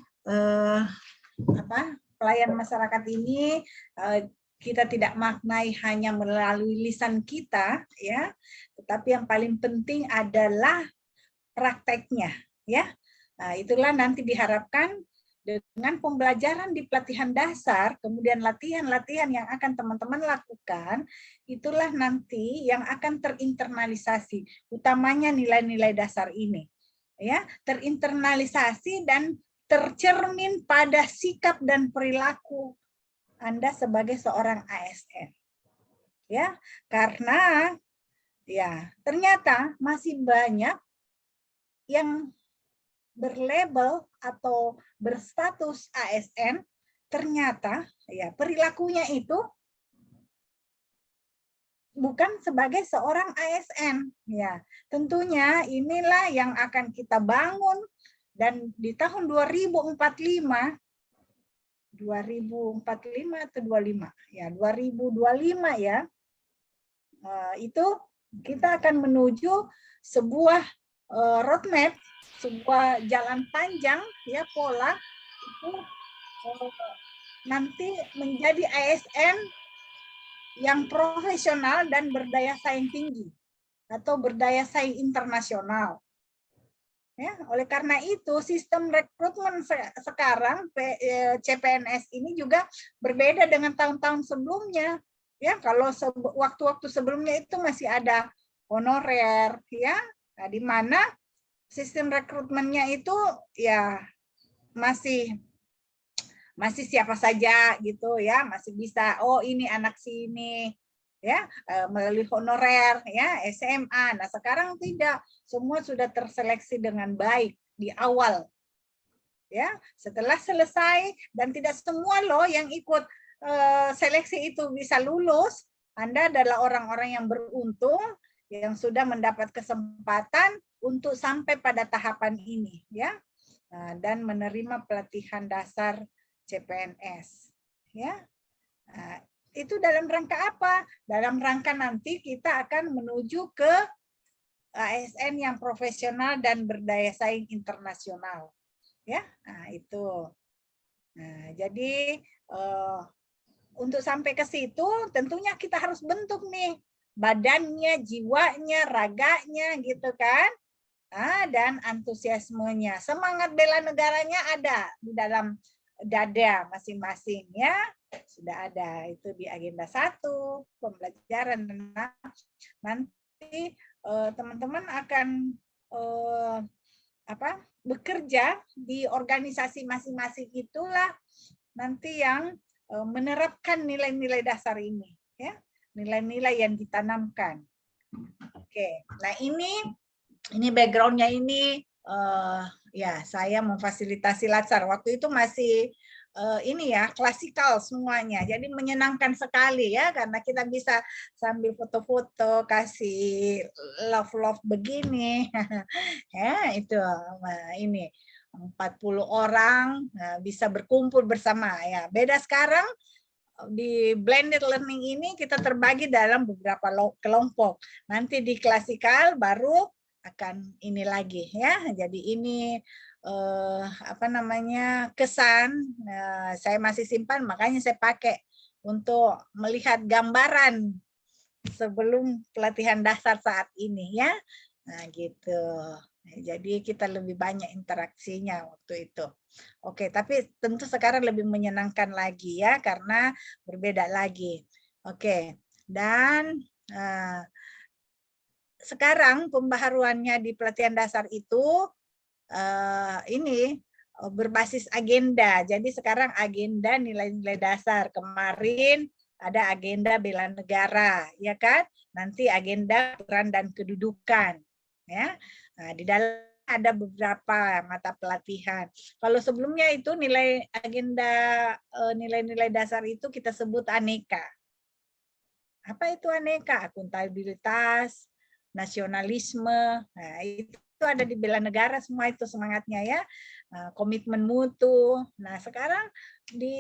pelayan masyarakat ini kita tidak maknai hanya melalui lisan kita, ya, tetapi yang paling penting adalah prakteknya, ya. Nah, itulah nanti diharapkan dengan pembelajaran di pelatihan dasar, kemudian latihan-latihan yang akan teman-teman lakukan, itulah nanti yang akan terinternalisasi, utamanya nilai-nilai dasar ini, ya, terinternalisasi dan tercermin pada sikap dan perilaku Anda sebagai seorang ASN. Ya, karena ya, ternyata masih banyak yang berlabel atau berstatus ASN, ternyata ya perilakunya itu bukan sebagai seorang ASN. Ya, tentunya inilah yang akan kita bangun dan di tahun 2045 atau 25 ya 2025 ya itu kita akan menuju sebuah roadmap, sebuah jalan panjang ya, pola itu nanti menjadi ASN yang profesional dan berdaya saing tinggi atau berdaya saing internasional. Ya, oleh karena itu sistem rekrutmen sekarang CPNS ini juga berbeda dengan tahun-tahun sebelumnya. Ya, kalau waktu-waktu sebelumnya itu masih ada honorer, ya, nah, di mana sistem rekrutmennya itu ya masih siapa saja gitu ya, masih bisa ini anak sini. Ya, melalui honorer ya, SMA. Nah, sekarang tidak, semua sudah terseleksi dengan baik di awal. Ya, setelah selesai dan tidak semua loh yang ikut seleksi itu bisa lulus. Anda adalah orang-orang yang beruntung yang sudah mendapat kesempatan untuk sampai pada tahapan ini ya. Nah, dan menerima pelatihan dasar CPNS. Ya, nah, itu dalam rangka apa? Dalam rangka nanti kita akan menuju ke ASN yang profesional dan berdaya saing internasional. Ya, nah itu. Nah, jadi untuk sampai ke situ tentunya kita harus bentuk nih badannya, jiwanya, raganya gitu kan. Dan antusiasmenya, semangat bela negaranya ada di dalam dada masing-masing ya. Sudah ada itu di agenda 1 pembelajaran. Nanti teman-teman akan bekerja di organisasi masing-masing, itulah nanti yang menerapkan nilai-nilai dasar ini ya, nilai-nilai yang ditanamkan. Oke, nah ini backgroundnya ini ya saya memfasilitasi latsar waktu itu masih ini ya klasikal semuanya, jadi menyenangkan sekali ya karena kita bisa sambil foto-foto kasih love begini ya itu ini 40 orang bisa berkumpul bersama ya. Beda sekarang di blended learning ini kita terbagi dalam beberapa kelompok. Nanti di klasikal baru akan ini lagi ya. Jadi ini kesan saya masih simpan, makanya saya pakai untuk melihat gambaran sebelum pelatihan dasar saat ini ya. Nah, gitu. Jadi kita lebih banyak interaksinya waktu itu. Oke, tapi tentu sekarang lebih menyenangkan lagi ya karena berbeda lagi. Oke, dan sekarang pembaharuannya di pelatihan dasar itu ini berbasis agenda. Jadi sekarang agenda nilai-nilai dasar. Kemarin ada agenda bela negara, ya kan? Nanti agenda peran dan kedudukan, ya. Nah, di dalam ada beberapa mata pelatihan. Kalau sebelumnya itu agenda nilai-nilai dasar itu kita sebut aneka. Apa itu aneka? Akuntabilitas, nasionalisme. Nah, itu ada di bela negara semua itu semangatnya ya. Komitmen mutu. Nah, sekarang di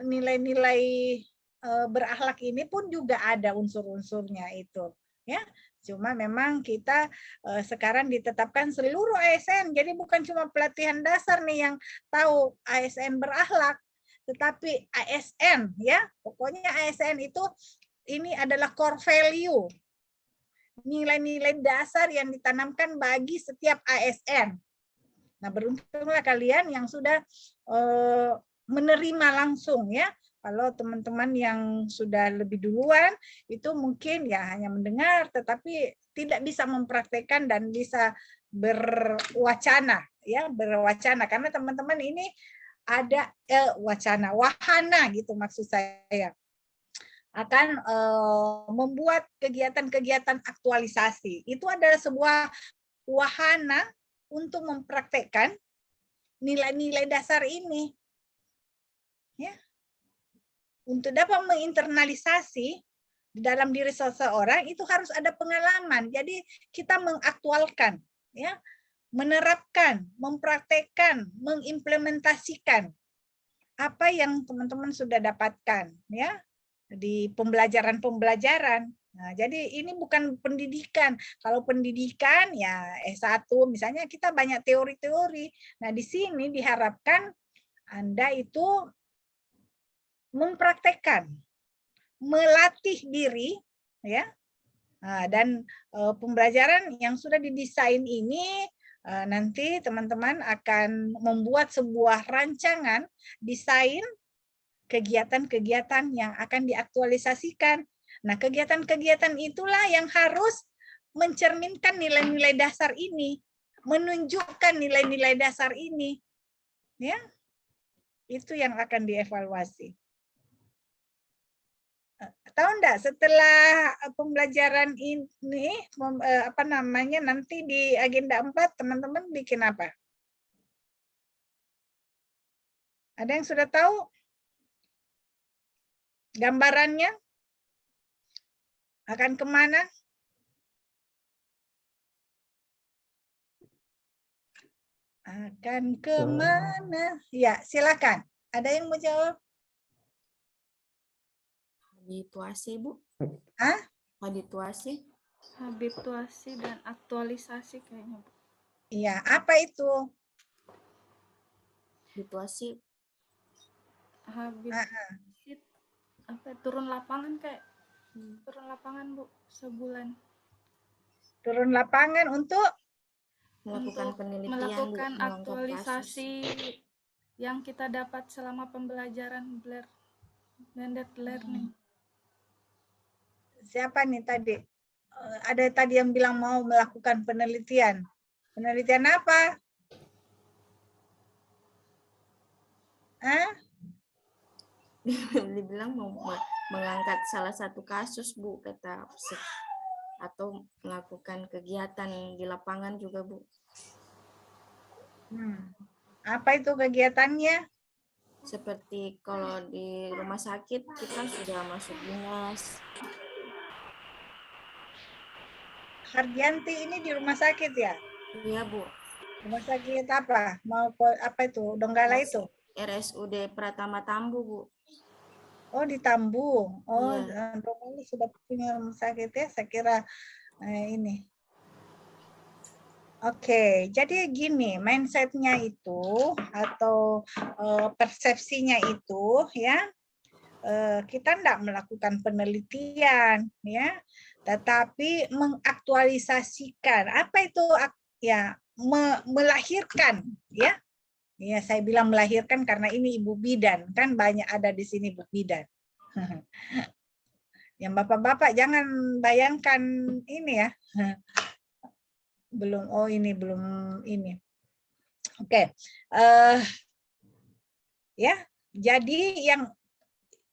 nilai-nilai berakhlak ini pun juga ada unsur-unsurnya itu ya. Cuma memang kita sekarang ditetapkan seluruh ASN, jadi bukan cuma pelatihan dasar nih yang tahu ASN berakhlak, tetapi ASN ya, pokoknya ASN itu ini adalah core value, nilai-nilai dasar yang ditanamkan bagi setiap ASN. Nah, beruntunglah kalian yang sudah menerima langsung ya. Kalau teman-teman yang sudah lebih duluan itu mungkin ya hanya mendengar tetapi tidak bisa mempraktekkan dan bisa berwacana ya, berwacana karena teman-teman ini ada wahana gitu maksud saya, akan membuat kegiatan-kegiatan aktualisasi. Itu adalah sebuah wahana untuk mempraktekkan nilai-nilai dasar ini. Ya. Untuk dapat menginternalisasi di dalam diri seseorang itu harus ada pengalaman. Jadi kita mengaktualkan, ya, menerapkan, mempraktekkan, mengimplementasikan apa yang teman-teman sudah dapatkan, ya, di pembelajaran-pembelajaran. Nah, jadi ini bukan pendidikan. Kalau pendidikan ya S1 misalnya kita banyak teori-teori. Nah, di sini diharapkan Anda itu mempraktekkan, melatih diri ya. Nah, dan pembelajaran yang sudah didesain ini nanti teman-teman akan membuat sebuah rancangan desain kegiatan-kegiatan yang akan diaktualisasikan. Nah, kegiatan-kegiatan itulah yang harus mencerminkan nilai-nilai dasar ini, menunjukkan nilai-nilai dasar ini. Ya. Itu yang akan dievaluasi. Tahu enggak setelah pembelajaran ini nanti di agenda 4 teman-teman bikin apa? Ada yang sudah tahu? Gambarannya akan kemana? Akan kemana? Ya, silakan. Ada yang mau jawab? Habituasi, Bu. Hah? Habituasi. Habituasi dan aktualisasi kayaknya, Bu. Iya, apa itu? Habituasi. Habituasi apa turun lapangan kayak turun lapangan, Bu, sebulan. Turun lapangan untuk Melakukan Untuk penelitian, Bu, melakukan mengungkap aktualisasi kasus. yang kita dapat selama pembelajaran blended learning. siapa nih tadi? Ada tadi yang bilang mau melakukan penelitian. Penelitian apa? Hah? Dibilang mau mengangkat salah satu kasus, Bu, kata atau melakukan kegiatan di lapangan juga, Bu. Apa itu kegiatannya? Seperti kalau di rumah sakit kita sudah masuk dinas. Hardianti ini di rumah sakit ya? Iya, Bu. Rumah sakit apa? Apa itu? Donggala itu? RSUD Pratama Tambu, Bu. Oh, di Tambu. Oh, Iya. Donggala sudah punya rumah sakit ya. Saya kira ini. Oke, jadi gini, mindsetnya itu atau persepsinya itu ya, kita tidak melakukan penelitian ya, tetapi mengaktualisasikan. Apa itu ya? Melahirkan ya. Ya, saya bilang melahirkan karena ini ibu bidan, kan banyak ada di sini ibu bidan. Yang bapak-bapak jangan bayangkan ini ya. Belum, oh ini belum ini. Oke. Ya, jadi yang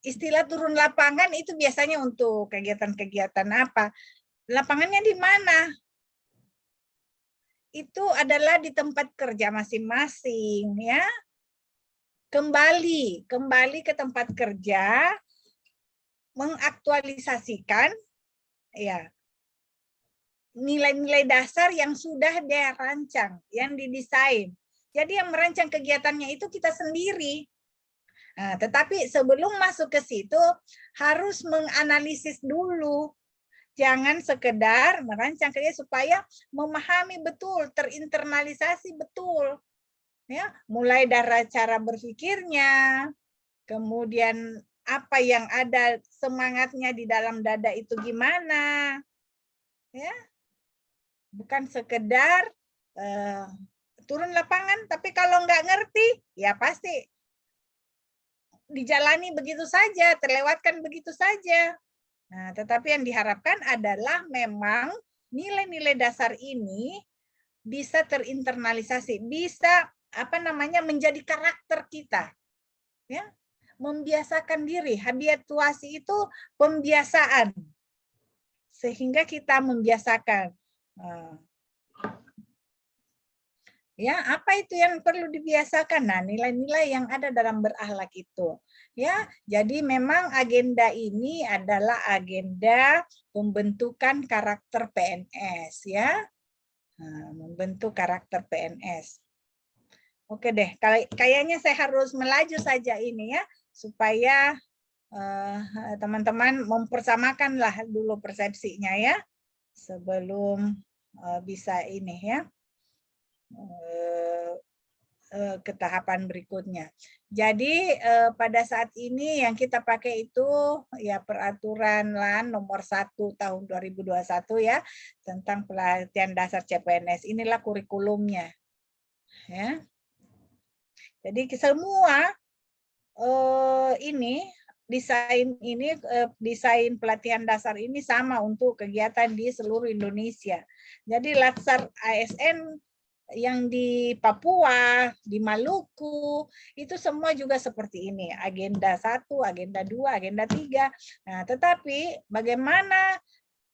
istilah turun lapangan itu biasanya untuk kegiatan-kegiatan apa? Lapangannya di mana? Itu adalah di tempat kerja masing-masing ya. Kembali ke tempat kerja, mengaktualisasikan ya nilai-nilai dasar yang sudah dirancang, yang didesain. Jadi yang merancang kegiatannya itu kita sendiri. Nah, tetapi sebelum masuk ke situ harus menganalisis dulu. Jangan sekedar merancang kegiatan supaya memahami betul, terinternalisasi betul. Ya, mulai dari cara berpikirnya, kemudian apa yang ada semangatnya di dalam dada itu gimana. Ya. Bukan sekedar turun lapangan, tapi kalau nggak ngerti, ya pasti dijalani begitu saja, terlewatkan begitu saja. Nah, tetapi yang diharapkan adalah memang nilai-nilai dasar ini bisa terinternalisasi, bisa menjadi karakter kita. Ya. Membiasakan diri, habituasi itu pembiasaan. Sehingga kita membiasakan. Ya, apa itu yang perlu dibiasakan? Nah, nilai-nilai yang ada dalam berakhlak itu. Ya, jadi memang agenda ini adalah agenda pembentukan karakter PNS ya. Nah, membentuk karakter PNS. Oke deh, kayaknya saya harus melaju saja ini ya supaya teman-teman mempersamakanlah dulu persepsinya ya sebelum bisa ini ya. Ke tahapan berikutnya. Jadi pada saat ini yang kita pakai itu ya peraturan LAN nomor 1 tahun 2021 ya tentang pelatihan dasar CPNS. Inilah kurikulumnya. Ya. Jadi semua desain pelatihan dasar ini sama untuk kegiatan di seluruh Indonesia. Jadi Latsar ASN yang di Papua, di Maluku, itu semua juga seperti ini. Agenda 1, agenda 2, agenda 3. Nah, tetapi bagaimana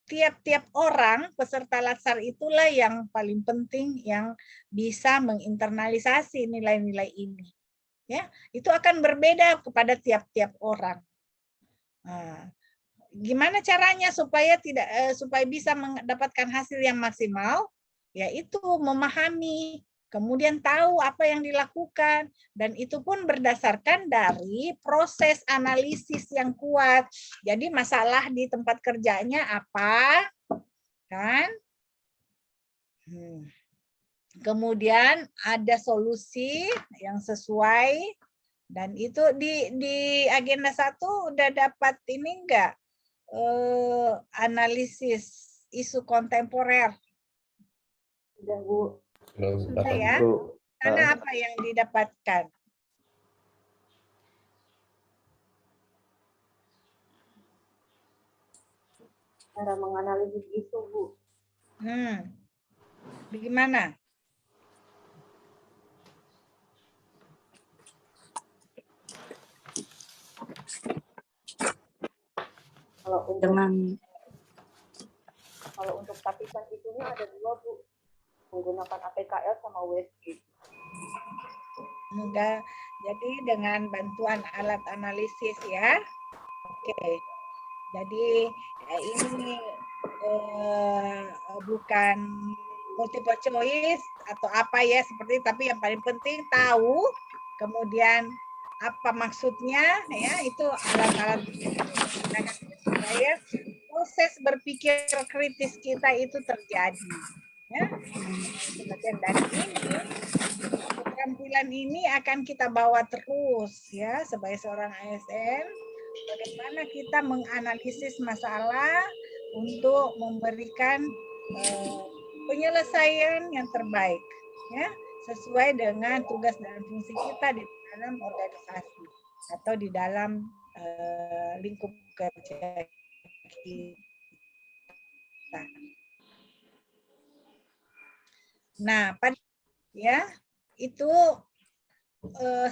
tiap-tiap orang peserta Latsar itulah yang paling penting yang bisa menginternalisasi nilai-nilai ini. Ya, itu akan berbeda kepada tiap-tiap orang. Nah, gimana caranya supaya supaya bisa mendapatkan hasil yang maksimal? Yaitu memahami kemudian tahu apa yang dilakukan, dan itu pun berdasarkan dari proses analisis yang kuat. Jadi masalah di tempat kerjanya apa, kan? Kemudian ada solusi yang sesuai, dan itu di agenda 1 udah dapat ini enggak? Analisis isu kontemporer. Udah, Bu. Sudah ya? Bu. Karena apa yang didapatkan? Cara menganalisis isu, Bu. Bagaimana? Kalau untuk tapisan isunya ada 2, Bu. Menggunakan APKL sama WSG. Enggak. Jadi dengan bantuan alat analisis ya. Oke. Jadi ini bukan multiple choice atau apa ya seperti, tapi yang paling penting tahu, kemudian apa maksudnya ya, itu alat-alat supaya proses berpikir kritis kita itu terjadi. Ya. Bagian dari ini, keterampilan ini akan kita bawa terus ya sebagai seorang ASN. Bagaimana kita menganalisis masalah untuk memberikan penyelesaian yang terbaik, ya, sesuai dengan tugas dan fungsi kita di dalam organisasi atau di dalam lingkup kerja kita. Nah, ya itu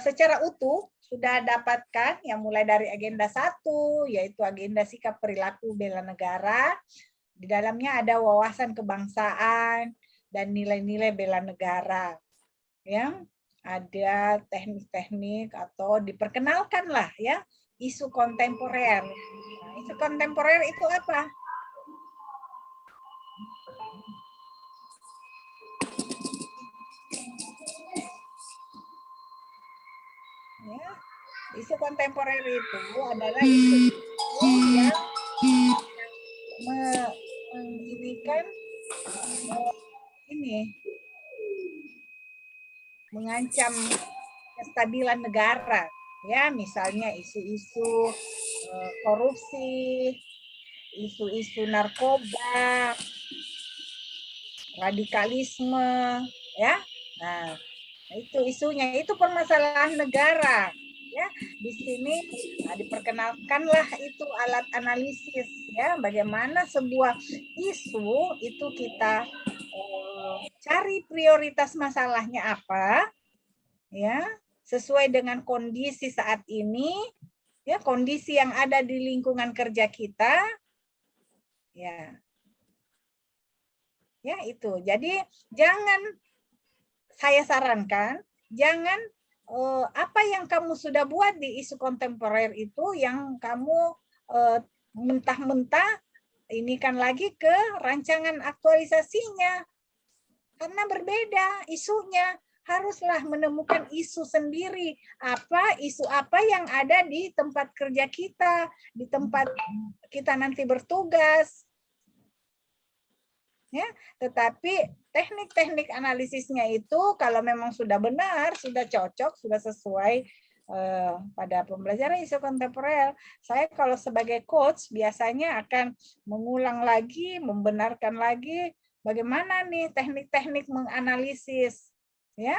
secara utuh sudah dapatkan yang mulai dari agenda 1, yaitu agenda sikap perilaku bela negara. Di dalamnya ada wawasan kebangsaan dan nilai-nilai bela negara. Ya, ada teknik-teknik atau diperkenalkanlah ya isu kontemporer. Nah, isu kontemporer itu apa? Ya, isu kontemporer itu adalah isu yang mengancam kestabilan negara, ya, misalnya isu-isu korupsi, isu-isu narkoba, radikalisme, ya. Nah, itu isunya, itu permasalahan negara, ya. Di sini diperkenalkanlah itu alat analisis, ya, bagaimana sebuah isu itu kita cari prioritas masalahnya apa, ya, sesuai dengan kondisi saat ini, ya, kondisi yang ada di lingkungan kerja kita, ya. Ya, itu. Jadi jangan, saya sarankan, jangan apa yang kamu sudah buat di isu kontemporer itu yang kamu mentah-mentah ini kan lagi ke rancangan aktualisasinya. Karena berbeda isunya. Haruslah menemukan isu sendiri. Isu apa yang ada di tempat kerja kita, di tempat kita nanti bertugas. Ya, tetapi teknik-teknik analisisnya itu kalau memang sudah benar, sudah cocok, sudah sesuai pada pembelajaran isu kontemporer, saya kalau sebagai coach biasanya akan mengulang lagi, membenarkan lagi bagaimana nih teknik-teknik menganalisis, ya.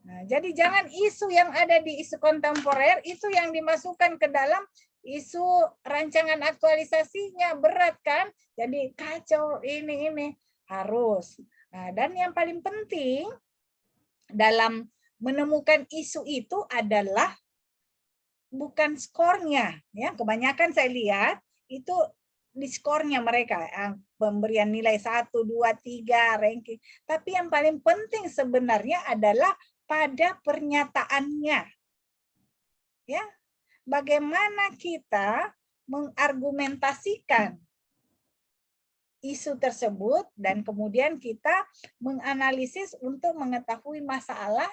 Nah, jadi jangan isu yang ada di isu kontemporer itu yang dimasukkan ke dalam isu rancangan aktualisasinya, berat kan? Jadi kacau ini harus. Nah, dan yang paling penting dalam menemukan isu itu adalah bukan skornya, ya. Kebanyakan saya lihat itu di skornya mereka, pemberian nilai 1, 2, 3, ranking. Tapi yang paling penting sebenarnya adalah pada pernyataannya. Ya. Bagaimana kita mengargumentasikan isu tersebut dan kemudian kita menganalisis untuk mengetahui masalah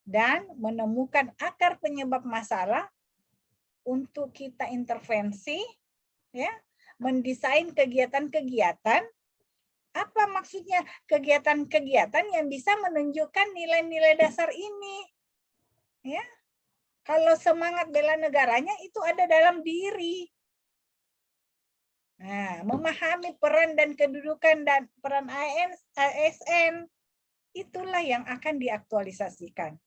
dan menemukan akar penyebab masalah untuk kita intervensi, ya, mendesain kegiatan-kegiatan. Apa maksudnya kegiatan-kegiatan yang bisa menunjukkan nilai-nilai dasar ini? Ya, kalau semangat bela negaranya itu ada dalam diri. Nah, memahami peran dan kedudukan dan peran ASN itulah yang akan diaktualisasikan.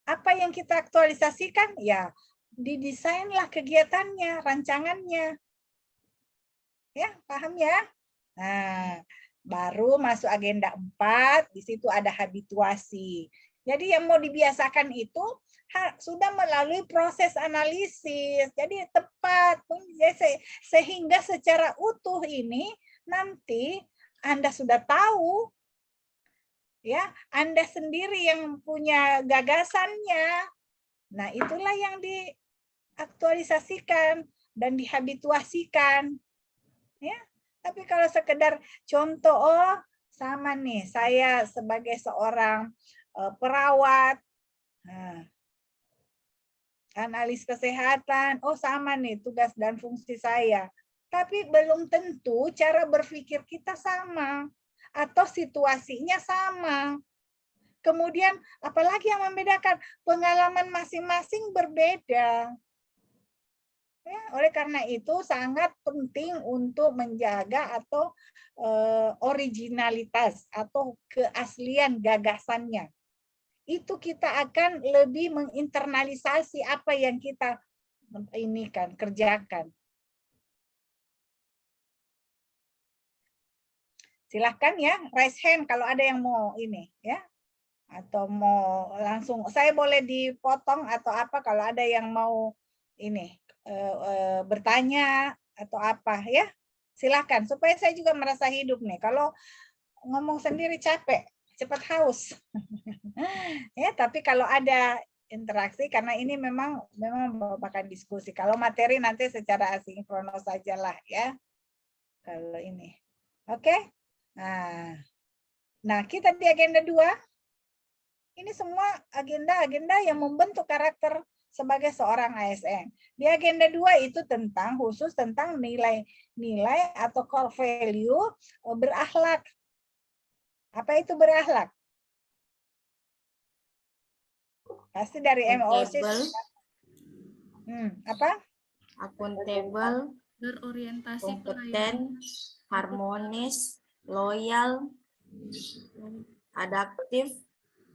Apa yang kita aktualisasikan? Ya, didesainlah kegiatannya, rancangannya. Ya, paham ya? Nah, baru masuk agenda 4, di situ ada habituasi. Jadi yang mau dibiasakan itu sudah melalui proses analisis. Jadi tepat, sehingga secara utuh ini nanti Anda sudah tahu, ya, Anda sendiri yang punya gagasannya. Nah, itulah yang diaktualisasikan dan dihabituasikan. Ya, tapi kalau sekedar contoh, oh sama nih, saya sebagai seorang perawat, analis kesehatan, oh sama nih tugas dan fungsi saya. Tapi belum tentu cara berpikir kita sama atau situasinya sama. Kemudian apalagi yang membedakan? Pengalaman masing-masing berbeda. Ya, oleh karena itu sangat penting untuk menjaga atau originalitas atau keaslian gagasannya. Itu kita akan lebih menginternalisasi apa yang kita kerjakan. Silahkan ya, raise hand kalau ada yang mau ini ya. Atau mau langsung, saya boleh dipotong atau apa kalau ada yang mau ini bertanya atau apa ya. Silahkan supaya saya juga merasa hidup nih. Kalau ngomong sendiri capek, cepat haus. Ya, tapi kalau ada interaksi karena ini memang merupakan diskusi. Kalau materi nanti secara asinkronus sajalah ya. Kalau ini. Oke. Nah, kita di agenda 2. Ini semua agenda-agenda yang membentuk karakter sebagai seorang ASN. Di agenda 2 itu khusus tentang nilai-nilai atau core value berakhlak. Apa itu berakhlak? Pasti dari MOC. Apa? Akuntabel, Berorientasi kompeten, harmonis, loyal, adaptif,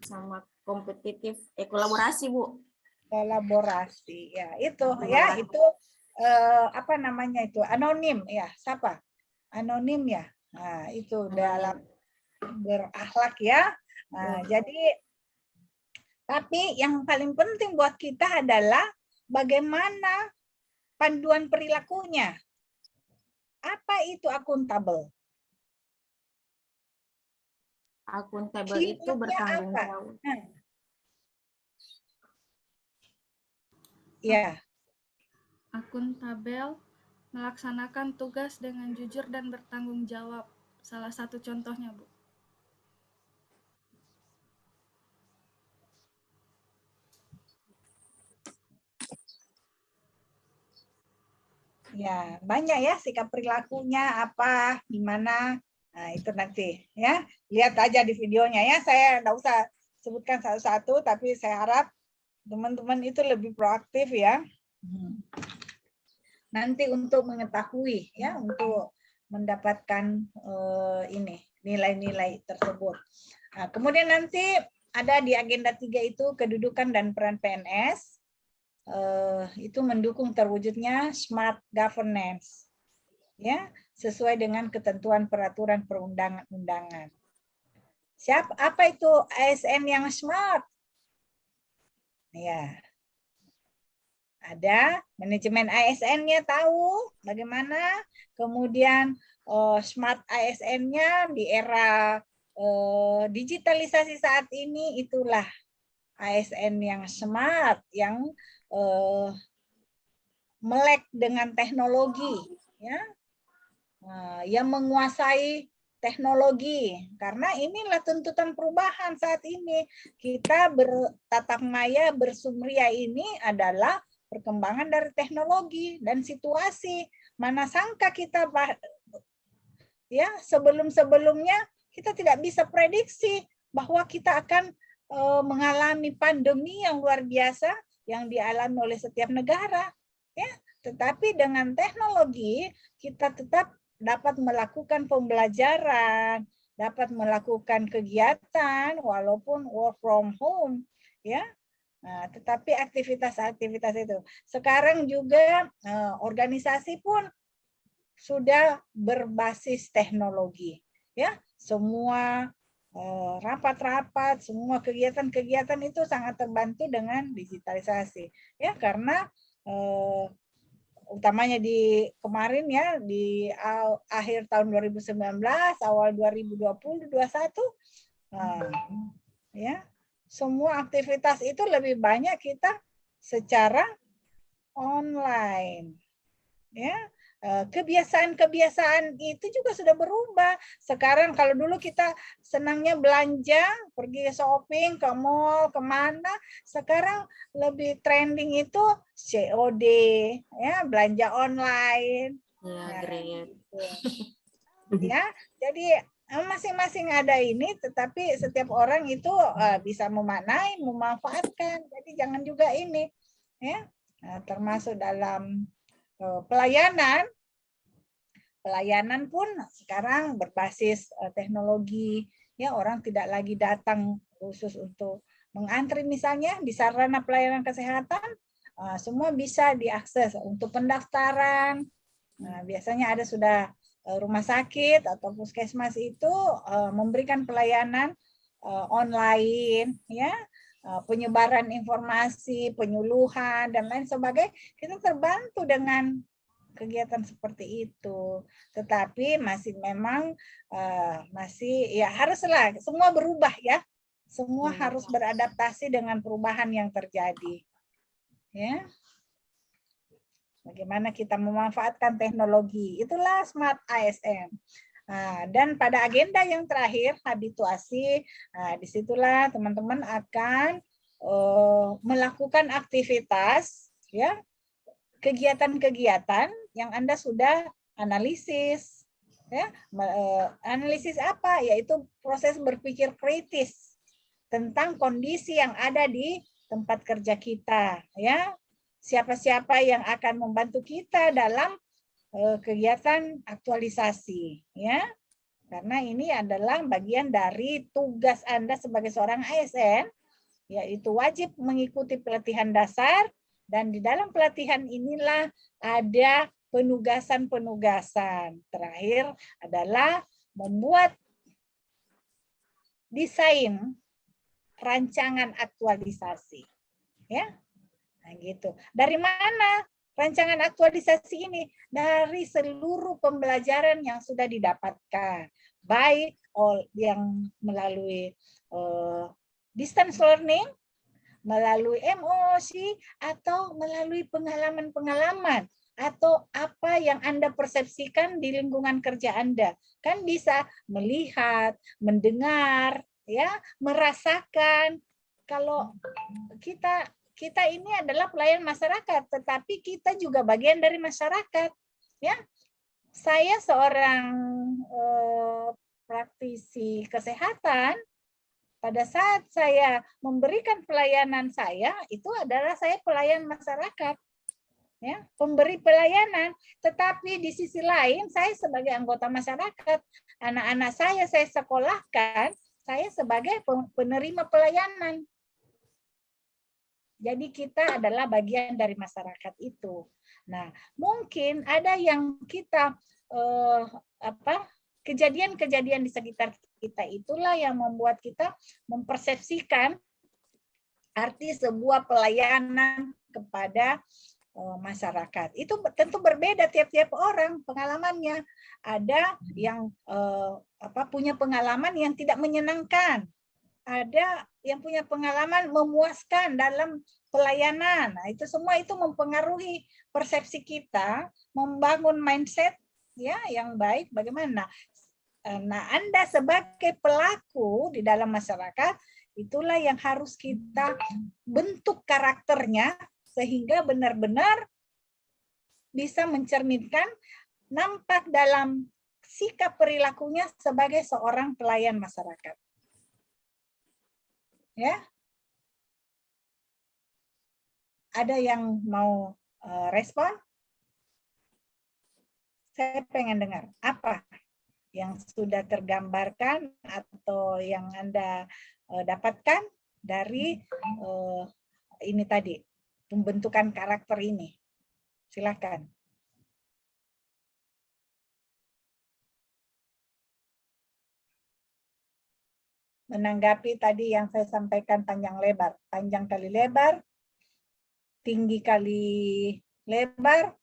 sama kompetitif, kolaborasi, Bu. Kolaborasi, ya itu ya itu apa namanya itu anonim ya, siapa? Anonim ya. Nah, itu dalam berakhlak ya. Nah, jadi tapi yang paling penting buat kita adalah bagaimana panduan perilakunya. Apa itu akuntabel? Akuntabel itu bertanggung jawab. Ya. Akuntabel melaksanakan tugas dengan jujur dan bertanggung jawab. Salah satu contohnya, Bu. Ya, banyak ya sikap perilakunya apa, gimana. Nah, itu nanti ya. Lihat aja di videonya ya. Saya enggak usah sebutkan satu-satu, tapi saya harap teman-teman itu lebih proaktif ya. Nanti untuk mengetahui ya, untuk mendapatkan ini nilai-nilai tersebut. Nah, kemudian nanti ada di agenda 3 itu kedudukan dan peran PNS. Itu mendukung terwujudnya smart governance. Ya, sesuai dengan ketentuan peraturan perundang-undangan. Apa itu ASN yang smart? Ya. Ada manajemen ASN-nya tahu bagaimana, kemudian smart ASN-nya di era digitalisasi saat ini itulah ASN yang smart, yang melek dengan teknologi, ya, yang menguasai teknologi, karena inilah tuntutan perubahan saat ini. Kita bertatap maya, bersumria ini adalah perkembangan dari teknologi dan situasi. Mana sangka kita ya sebelum-sebelumnya kita tidak bisa prediksi bahwa kita akan mengalami pandemi yang luar biasa yang dialami oleh setiap negara, ya. Tetapi dengan teknologi kita tetap dapat melakukan pembelajaran, dapat melakukan kegiatan walaupun work from home, ya. Nah, tetapi aktivitas-aktivitas itu sekarang juga organisasi pun sudah berbasis teknologi, ya. Semua rapat-rapat, semua kegiatan-kegiatan itu sangat terbantu dengan digitalisasi, ya, karena utamanya di kemarin ya, di akhir tahun 2019, awal 2020, 2021, ya, semua aktivitas itu lebih banyak kita secara online, ya. Kebiasaan-kebiasaan itu juga sudah berubah. Sekarang kalau dulu kita senangnya belanja, pergi shopping ke mall, kemana, sekarang lebih trending itu COD, ya, belanja online. Ya, great. Ya, jadi masing-masing ada ini, tetapi setiap orang itu bisa memaknai, memanfaatkan. Jadi jangan juga ini, ya, termasuk dalam pelayanan pun sekarang berbasis teknologi, ya, orang tidak lagi datang khusus untuk mengantri misalnya di sarana pelayanan kesehatan, semua bisa diakses untuk pendaftaran. Nah, biasanya ada sudah rumah sakit atau puskesmas itu memberikan pelayanan online, ya, penyebaran informasi, penyuluhan dan lain sebagainya. Kita terbantu dengan kegiatan seperti itu, tetapi masih memang masih ya haruslah semua berubah, ya, semua harus beradaptasi dengan perubahan yang terjadi, ya. Bagaimana kita memanfaatkan teknologi, itulah Smart ASN. Dan pada agenda yang terakhir, habituasi, disitulah teman-teman akan melakukan aktivitas, ya, kegiatan-kegiatan yang Anda sudah analisis, ya. Analisis apa? Yaitu proses berpikir kritis tentang kondisi yang ada di tempat kerja kita, ya. Siapa-siapa yang akan membantu kita dalam kegiatan aktualisasi, ya. Karena ini adalah bagian dari tugas Anda sebagai seorang ASN, yaitu wajib mengikuti pelatihan dasar, dan di dalam pelatihan inilah ada penugasan-penugasan. Terakhir adalah membuat desain rancangan aktualisasi, ya. Nah, gitu. Dari mana rancangan aktualisasi ini? Dari seluruh pembelajaran yang sudah didapatkan, baik yang melalui distance learning, melalui MOOC, atau melalui pengalaman-pengalaman, atau apa yang Anda persepsikan di lingkungan kerja Anda. Kan bisa melihat, mendengar, ya, merasakan. Kalau kita ini adalah pelayan masyarakat, tetapi kita juga bagian dari masyarakat, ya. Saya seorang praktisi kesehatan. Pada saat saya memberikan pelayanan saya, itu adalah saya pelayan masyarakat, ya, pemberi pelayanan. Tetapi di sisi lain, saya sebagai anggota masyarakat, anak-anak saya sekolahkan, saya sebagai penerima pelayanan. Jadi kita adalah bagian dari masyarakat itu. Nah, mungkin ada yang kita kejadian-kejadian di sekitar kita itulah yang membuat kita mempersepsikan arti sebuah pelayanan kepada masyarakat. Itu tentu berbeda tiap-tiap orang pengalamannya. Ada yang punya pengalaman yang tidak menyenangkan. Ada yang punya pengalaman memuaskan dalam pelayanan. Nah, itu semua itu mempengaruhi persepsi kita, membangun mindset, ya, yang baik bagaimana. Nah, Anda sebagai pelaku di dalam masyarakat, itulah yang harus kita bentuk karakternya sehingga benar-benar bisa mencerminkan nampak dalam sikap perilakunya sebagai seorang pelayan masyarakat. Ya. Ada yang mau respon? Saya pengen dengar apa yang sudah tergambarkan atau yang Anda dapatkan dari ini tadi, pembentukan karakter ini. Silakan. Menanggapi tadi yang saya sampaikan panjang lebar, panjang kali lebar, tinggi kali lebar.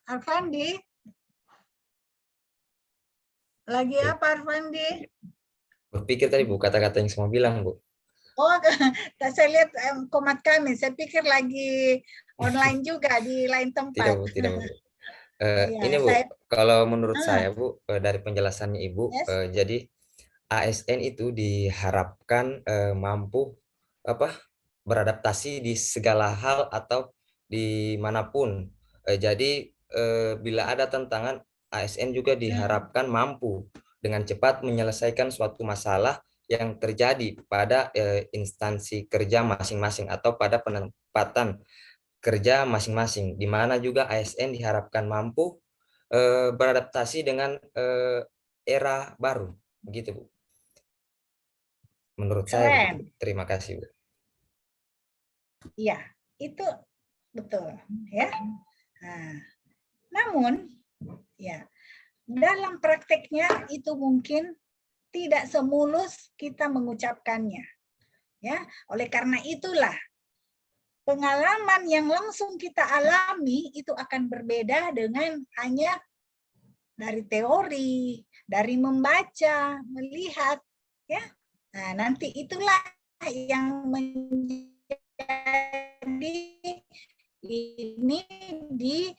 Arfandi? Lagi apa Arfandi? Berpikir tadi Bu, kata-kata yang semua bilang Bu. Oh, saya lihat komat kami. Saya pikir lagi online juga di lain tempat. Tidak Bu, tidak Bu. Ini Bu, kalau menurut saya Bu, dari penjelasannya Ibu, jadi ASN itu diharapkan mampu beradaptasi di segala hal atau dimanapun. Jadi bila ada tantangan, ASN juga diharapkan mampu dengan cepat menyelesaikan suatu masalah yang terjadi pada instansi kerja masing-masing atau pada penempatan kerja masing-masing, di mana juga ASN diharapkan mampu beradaptasi dengan era baru, begitu Bu. Menurut saya begitu. Terima kasih Bu. Iya, itu betul ya. Nah, namun ya dalam prakteknya itu mungkin tidak semulus kita mengucapkannya. Ya, oleh karena itulah pengalaman yang langsung kita alami itu akan berbeda dengan hanya dari teori, dari membaca, melihat, ya. Nah, nanti itulah yang menjadi ini di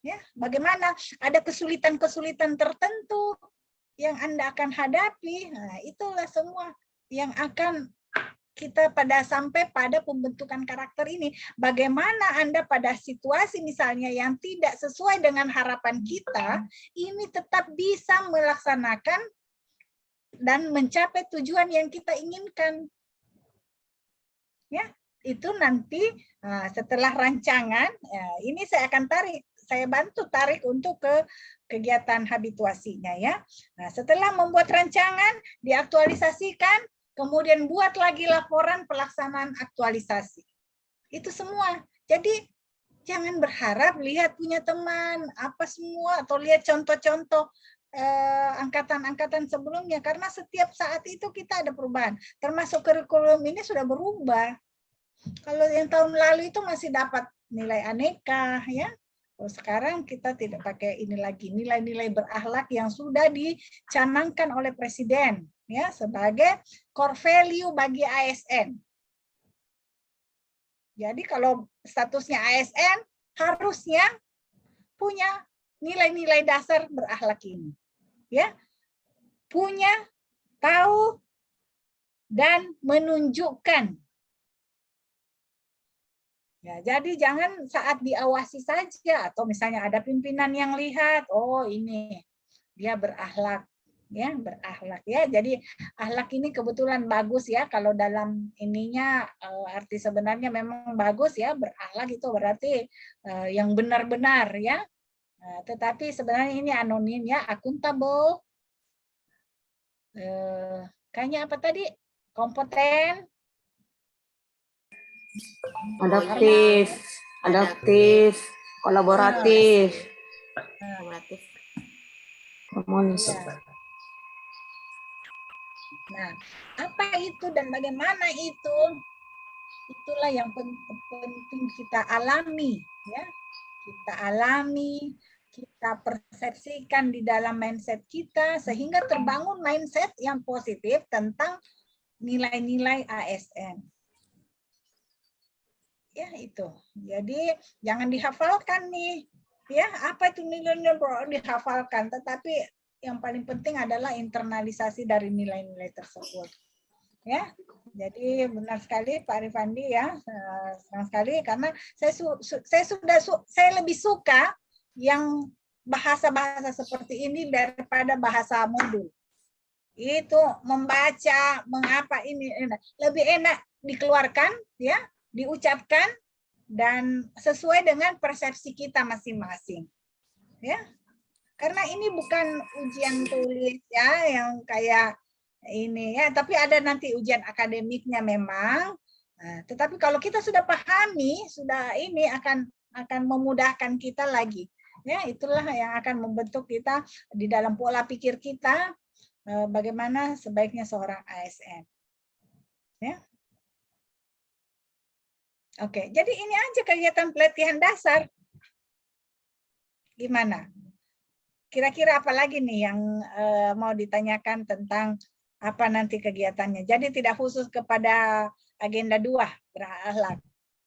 ya, bagaimana ada kesulitan-kesulitan tertentu yang Anda akan hadapi. Nah, itulah semua yang akan kita sampai pada pembentukan karakter ini. Bagaimana Anda pada situasi misalnya yang tidak sesuai dengan harapan kita, ini tetap bisa melaksanakan dan mencapai tujuan yang kita inginkan. Ya, itu nanti setelah rancangan, ini saya akan saya bantu tarik untuk ke kegiatan habituasinya ya. Nah, setelah membuat rancangan, diaktualisasikan, kemudian buat lagi laporan pelaksanaan aktualisasi. Itu semua. Jadi jangan berharap lihat punya teman apa semua atau lihat contoh-contoh angkatan-angkatan sebelumnya, karena setiap saat itu kita ada perubahan. Termasuk kurikulum ini sudah berubah. Kalau yang tahun lalu itu masih dapat nilai aneka ya. Oh, sekarang kita tidak pakai ini lagi, nilai-nilai berakhlak yang sudah dicanangkan oleh Presiden ya sebagai core value bagi ASN. Jadi kalau statusnya ASN harusnya punya nilai-nilai dasar berakhlak ini. Ya. Punya, tahu dan menunjukkan. Ya, jadi jangan saat diawasi saja atau misalnya ada pimpinan yang lihat, oh ini dia berakhlak, ya berakhlak ya. Jadi akhlak ini kebetulan bagus ya kalau dalam ininya arti sebenarnya memang bagus ya, berakhlak itu berarti yang benar-benar ya. Tetapi sebenarnya ini anonim ya, akuntabel. Kayaknya apa tadi? Kompeten. Adaptif, kolaboratif, harmonis. Nah, apa itu dan bagaimana itu? Itulah yang penting kita alami, ya. Kita alami kita persepsikan di dalam mindset kita sehingga terbangun mindset yang positif tentang nilai-nilai ASN. Ya itu. Jadi jangan dihafalkan nih. Ya, apa itu nilai-nilai dihafalkan, tetapi yang paling penting adalah internalisasi dari nilai-nilai tersebut. Ya. Jadi benar sekali Pak Rifandi ya. Senang sekali karena saya lebih suka yang bahasa-bahasa seperti ini daripada bahasa modul. Itu membaca, mengapa ini lebih enak dikeluarkan ya, diucapkan dan sesuai dengan persepsi kita masing-masing. Ya. Karena ini bukan ujian tulis ya yang kayak ini ya, tapi ada nanti ujian akademiknya memang. Nah, tetapi kalau kita sudah pahami, sudah ini akan memudahkan kita lagi. Ya, itulah yang akan membentuk kita di dalam pola pikir kita bagaimana sebaiknya seorang ASN. Ya. Oke, jadi ini aja kegiatan pelatihan dasar. Gimana? Kira-kira apa lagi nih yang mau ditanyakan tentang apa nanti kegiatannya? Jadi tidak khusus kepada agenda 2 berakhlak.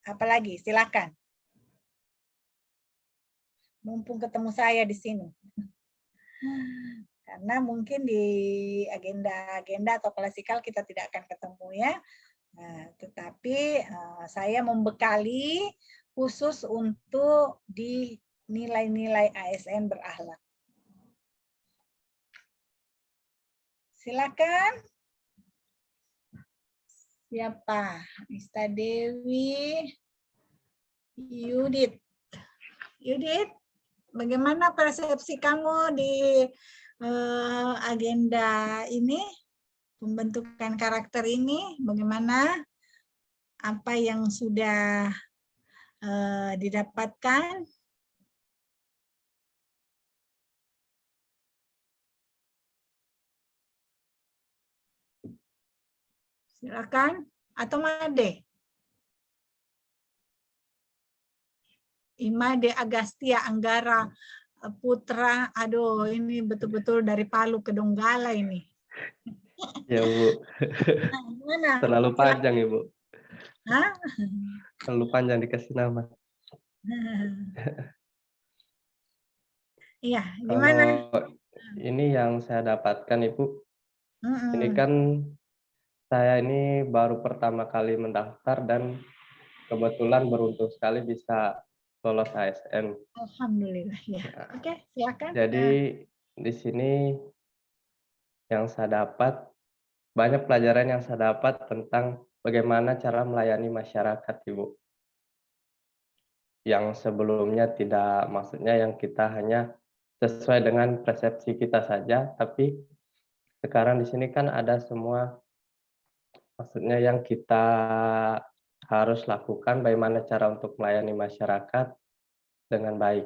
Apalagi? Silakan. Mumpung ketemu saya di sini. Karena mungkin di agenda-agenda atau klasikal kita tidak akan ketemu ya. Nah, tetapi saya membekali khusus untuk di nilai-nilai ASN berakhlak. Silakan. Siapa? Mista Dewi. Yudit. Yudit, bagaimana persepsi kamu di agenda ini, pembentukan karakter ini, bagaimana apa yang sudah didapatkan? Silakan, atau Made? Imade Agastya Anggara Putra, aduh ini betul-betul dari Palu ke Donggala ini. Ya Bu, Nah, gimana? terlalu panjang Ibu, Hah? terlalu panjang dikasih nama. Iya, gimana? Kalau ini yang saya dapatkan Ibu, ini Mm-mm. kan saya ini baru pertama kali mendaftar dan kebetulan beruntung sekali bisa lolos ASN. Alhamdulillah ya. Oke, silakan. Jadi di sini yang saya dapat, banyak pelajaran yang saya dapat tentang bagaimana cara melayani masyarakat, Ibu. Yang sebelumnya tidak, maksudnya yang kita hanya sesuai dengan persepsi kita saja, tapi sekarang di sini kan ada semua, maksudnya yang kita harus lakukan, bagaimana cara untuk melayani masyarakat dengan baik.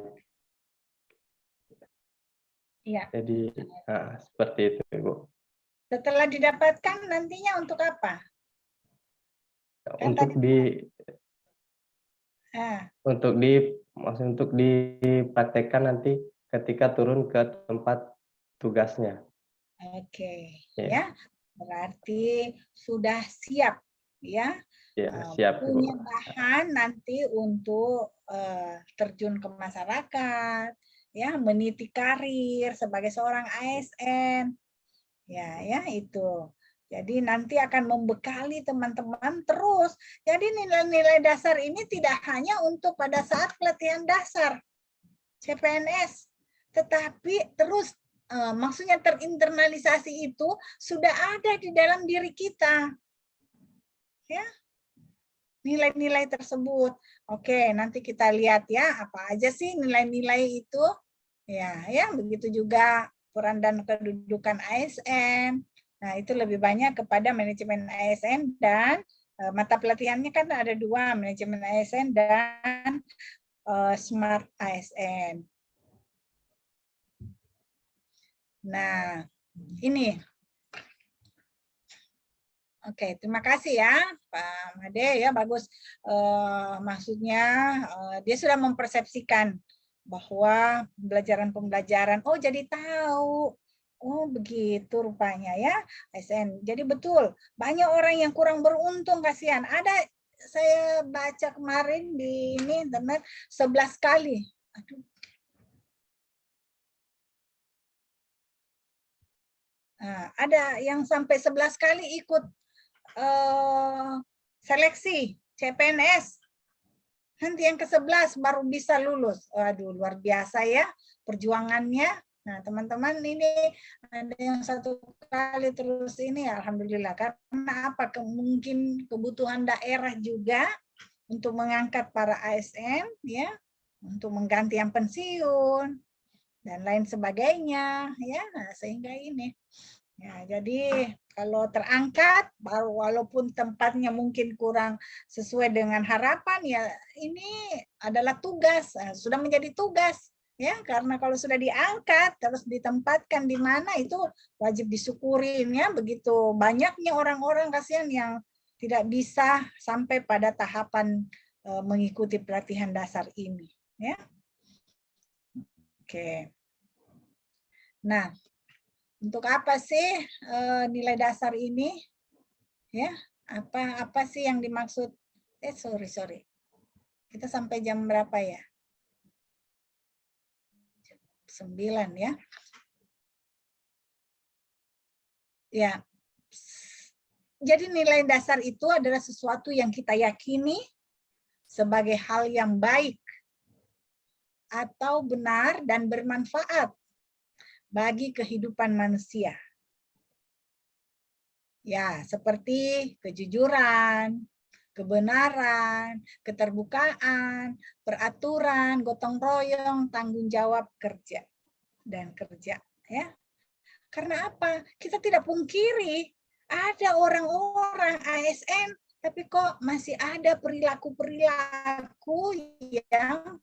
Iya. Jadi seperti itu, Ibu. Setelah didapatkan nantinya untuk apa? Untuk untuk dipraktekkan nanti ketika turun ke tempat tugasnya. Oke, Ya. ya. Berarti sudah siap ya. Ya, siap, punya Ibu. bahan nanti untuk terjun ke masyarakat, ya, meniti karir sebagai seorang ASN, ya itu. Jadi nanti akan membekali teman-teman terus. Jadi nilai-nilai dasar ini tidak hanya untuk pada saat pelatihan dasar CPNS, tetapi terus maksudnya terinternalisasi itu sudah ada di dalam diri kita, ya. Nilai-nilai tersebut. Oke, nanti kita lihat ya, apa aja sih nilai-nilai itu. Ya, begitu juga peran dan kedudukan ASN. Nah, itu lebih banyak kepada manajemen ASN dan mata pelatihannya kan ada 2, manajemen ASN dan smart ASN. Nah, ini. Oke, terima kasih ya Pak Made ya, bagus. Maksudnya dia sudah mempersepsikan bahwa pembelajaran, oh jadi tahu. Oh begitu rupanya ya ASN. Jadi betul, banyak orang yang kurang beruntung, kasihan. Ada, saya baca kemarin di ini internet 11 kali. Aduh. Nah, ada yang sampai 11 kali ikut seleksi CPNS. Nanti yang ke-11 baru bisa lulus. Waduh, luar biasa ya perjuangannya. Nah, teman-teman, ini ada yang 1 kali terus ini, alhamdulillah. Karena apa? Mungkin kebutuhan daerah juga untuk mengangkat para ASN, ya, untuk mengganti yang pensiun dan lain sebagainya, ya. Nah, sehingga ini. Ya, jadi kalau terangkat, walaupun tempatnya mungkin kurang sesuai dengan harapan, ya ini adalah tugas, sudah menjadi tugas, ya. Karena kalau sudah diangkat, terus ditempatkan di mana, itu wajib disyukurin, ya. Begitu banyaknya orang-orang kasihan yang tidak bisa sampai pada tahapan mengikuti pelatihan dasar ini, ya. Oke. Nah, untuk apa sih nilai dasar ini? Ya, apa sih yang dimaksud? Sorry. Kita sampai jam berapa ya? 9 ya. Ya. Jadi nilai dasar itu adalah sesuatu yang kita yakini sebagai hal yang baik atau benar dan bermanfaat bagi kehidupan manusia. Ya, seperti kejujuran, kebenaran, keterbukaan, peraturan, gotong royong, tanggung jawab kerja. Ya. Karena apa? Kita tidak pungkiri ada orang-orang ASN, tapi kok masih ada perilaku-perilaku yang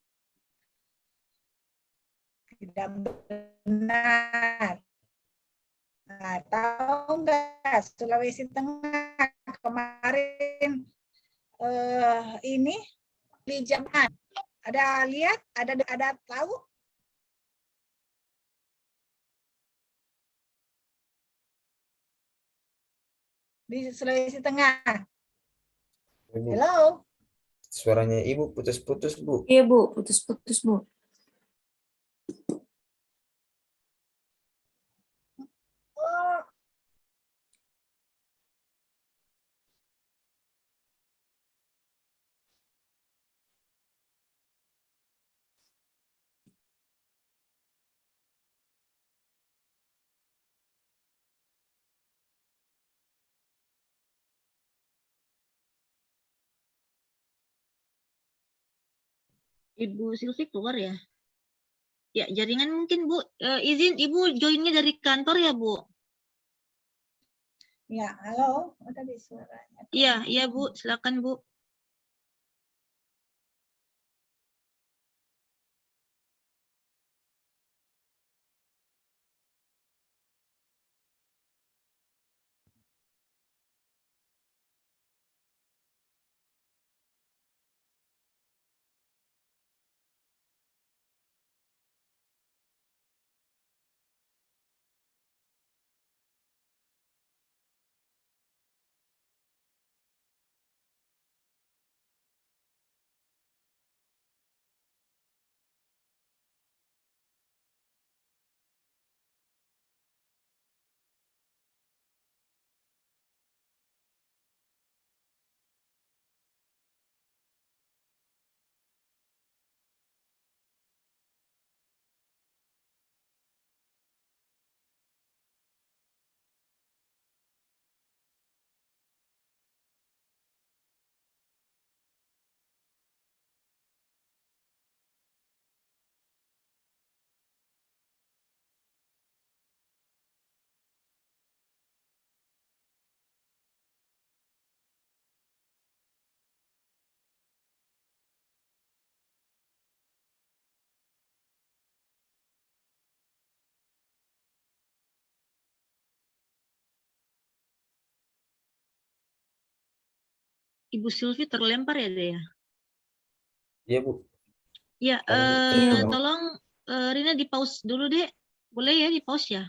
tidak benar. Nah, tahu nggak Sulawesi Tengah kemarin ini di Jaman, ada lihat, ada tahu? Di Sulawesi Tengah. Ibu, Halo. suaranya Ibu putus-putus, Bu. Iya, Bu. Putus-putus, Bu. Oh. Ibu Silvi keluar ya? Ya, jaringan mungkin, Bu. Izin Ibu joinnya dari kantor ya, Bu? Ya, halo. Oh, tadi suaranya. Iya, Bu. Silakan, Bu. Ibu Silvi terlempar ya, Dea? Iya, Bu. Ya, Paling itu doang. tolong Rina di pause dulu deh. Boleh ya di pause ya?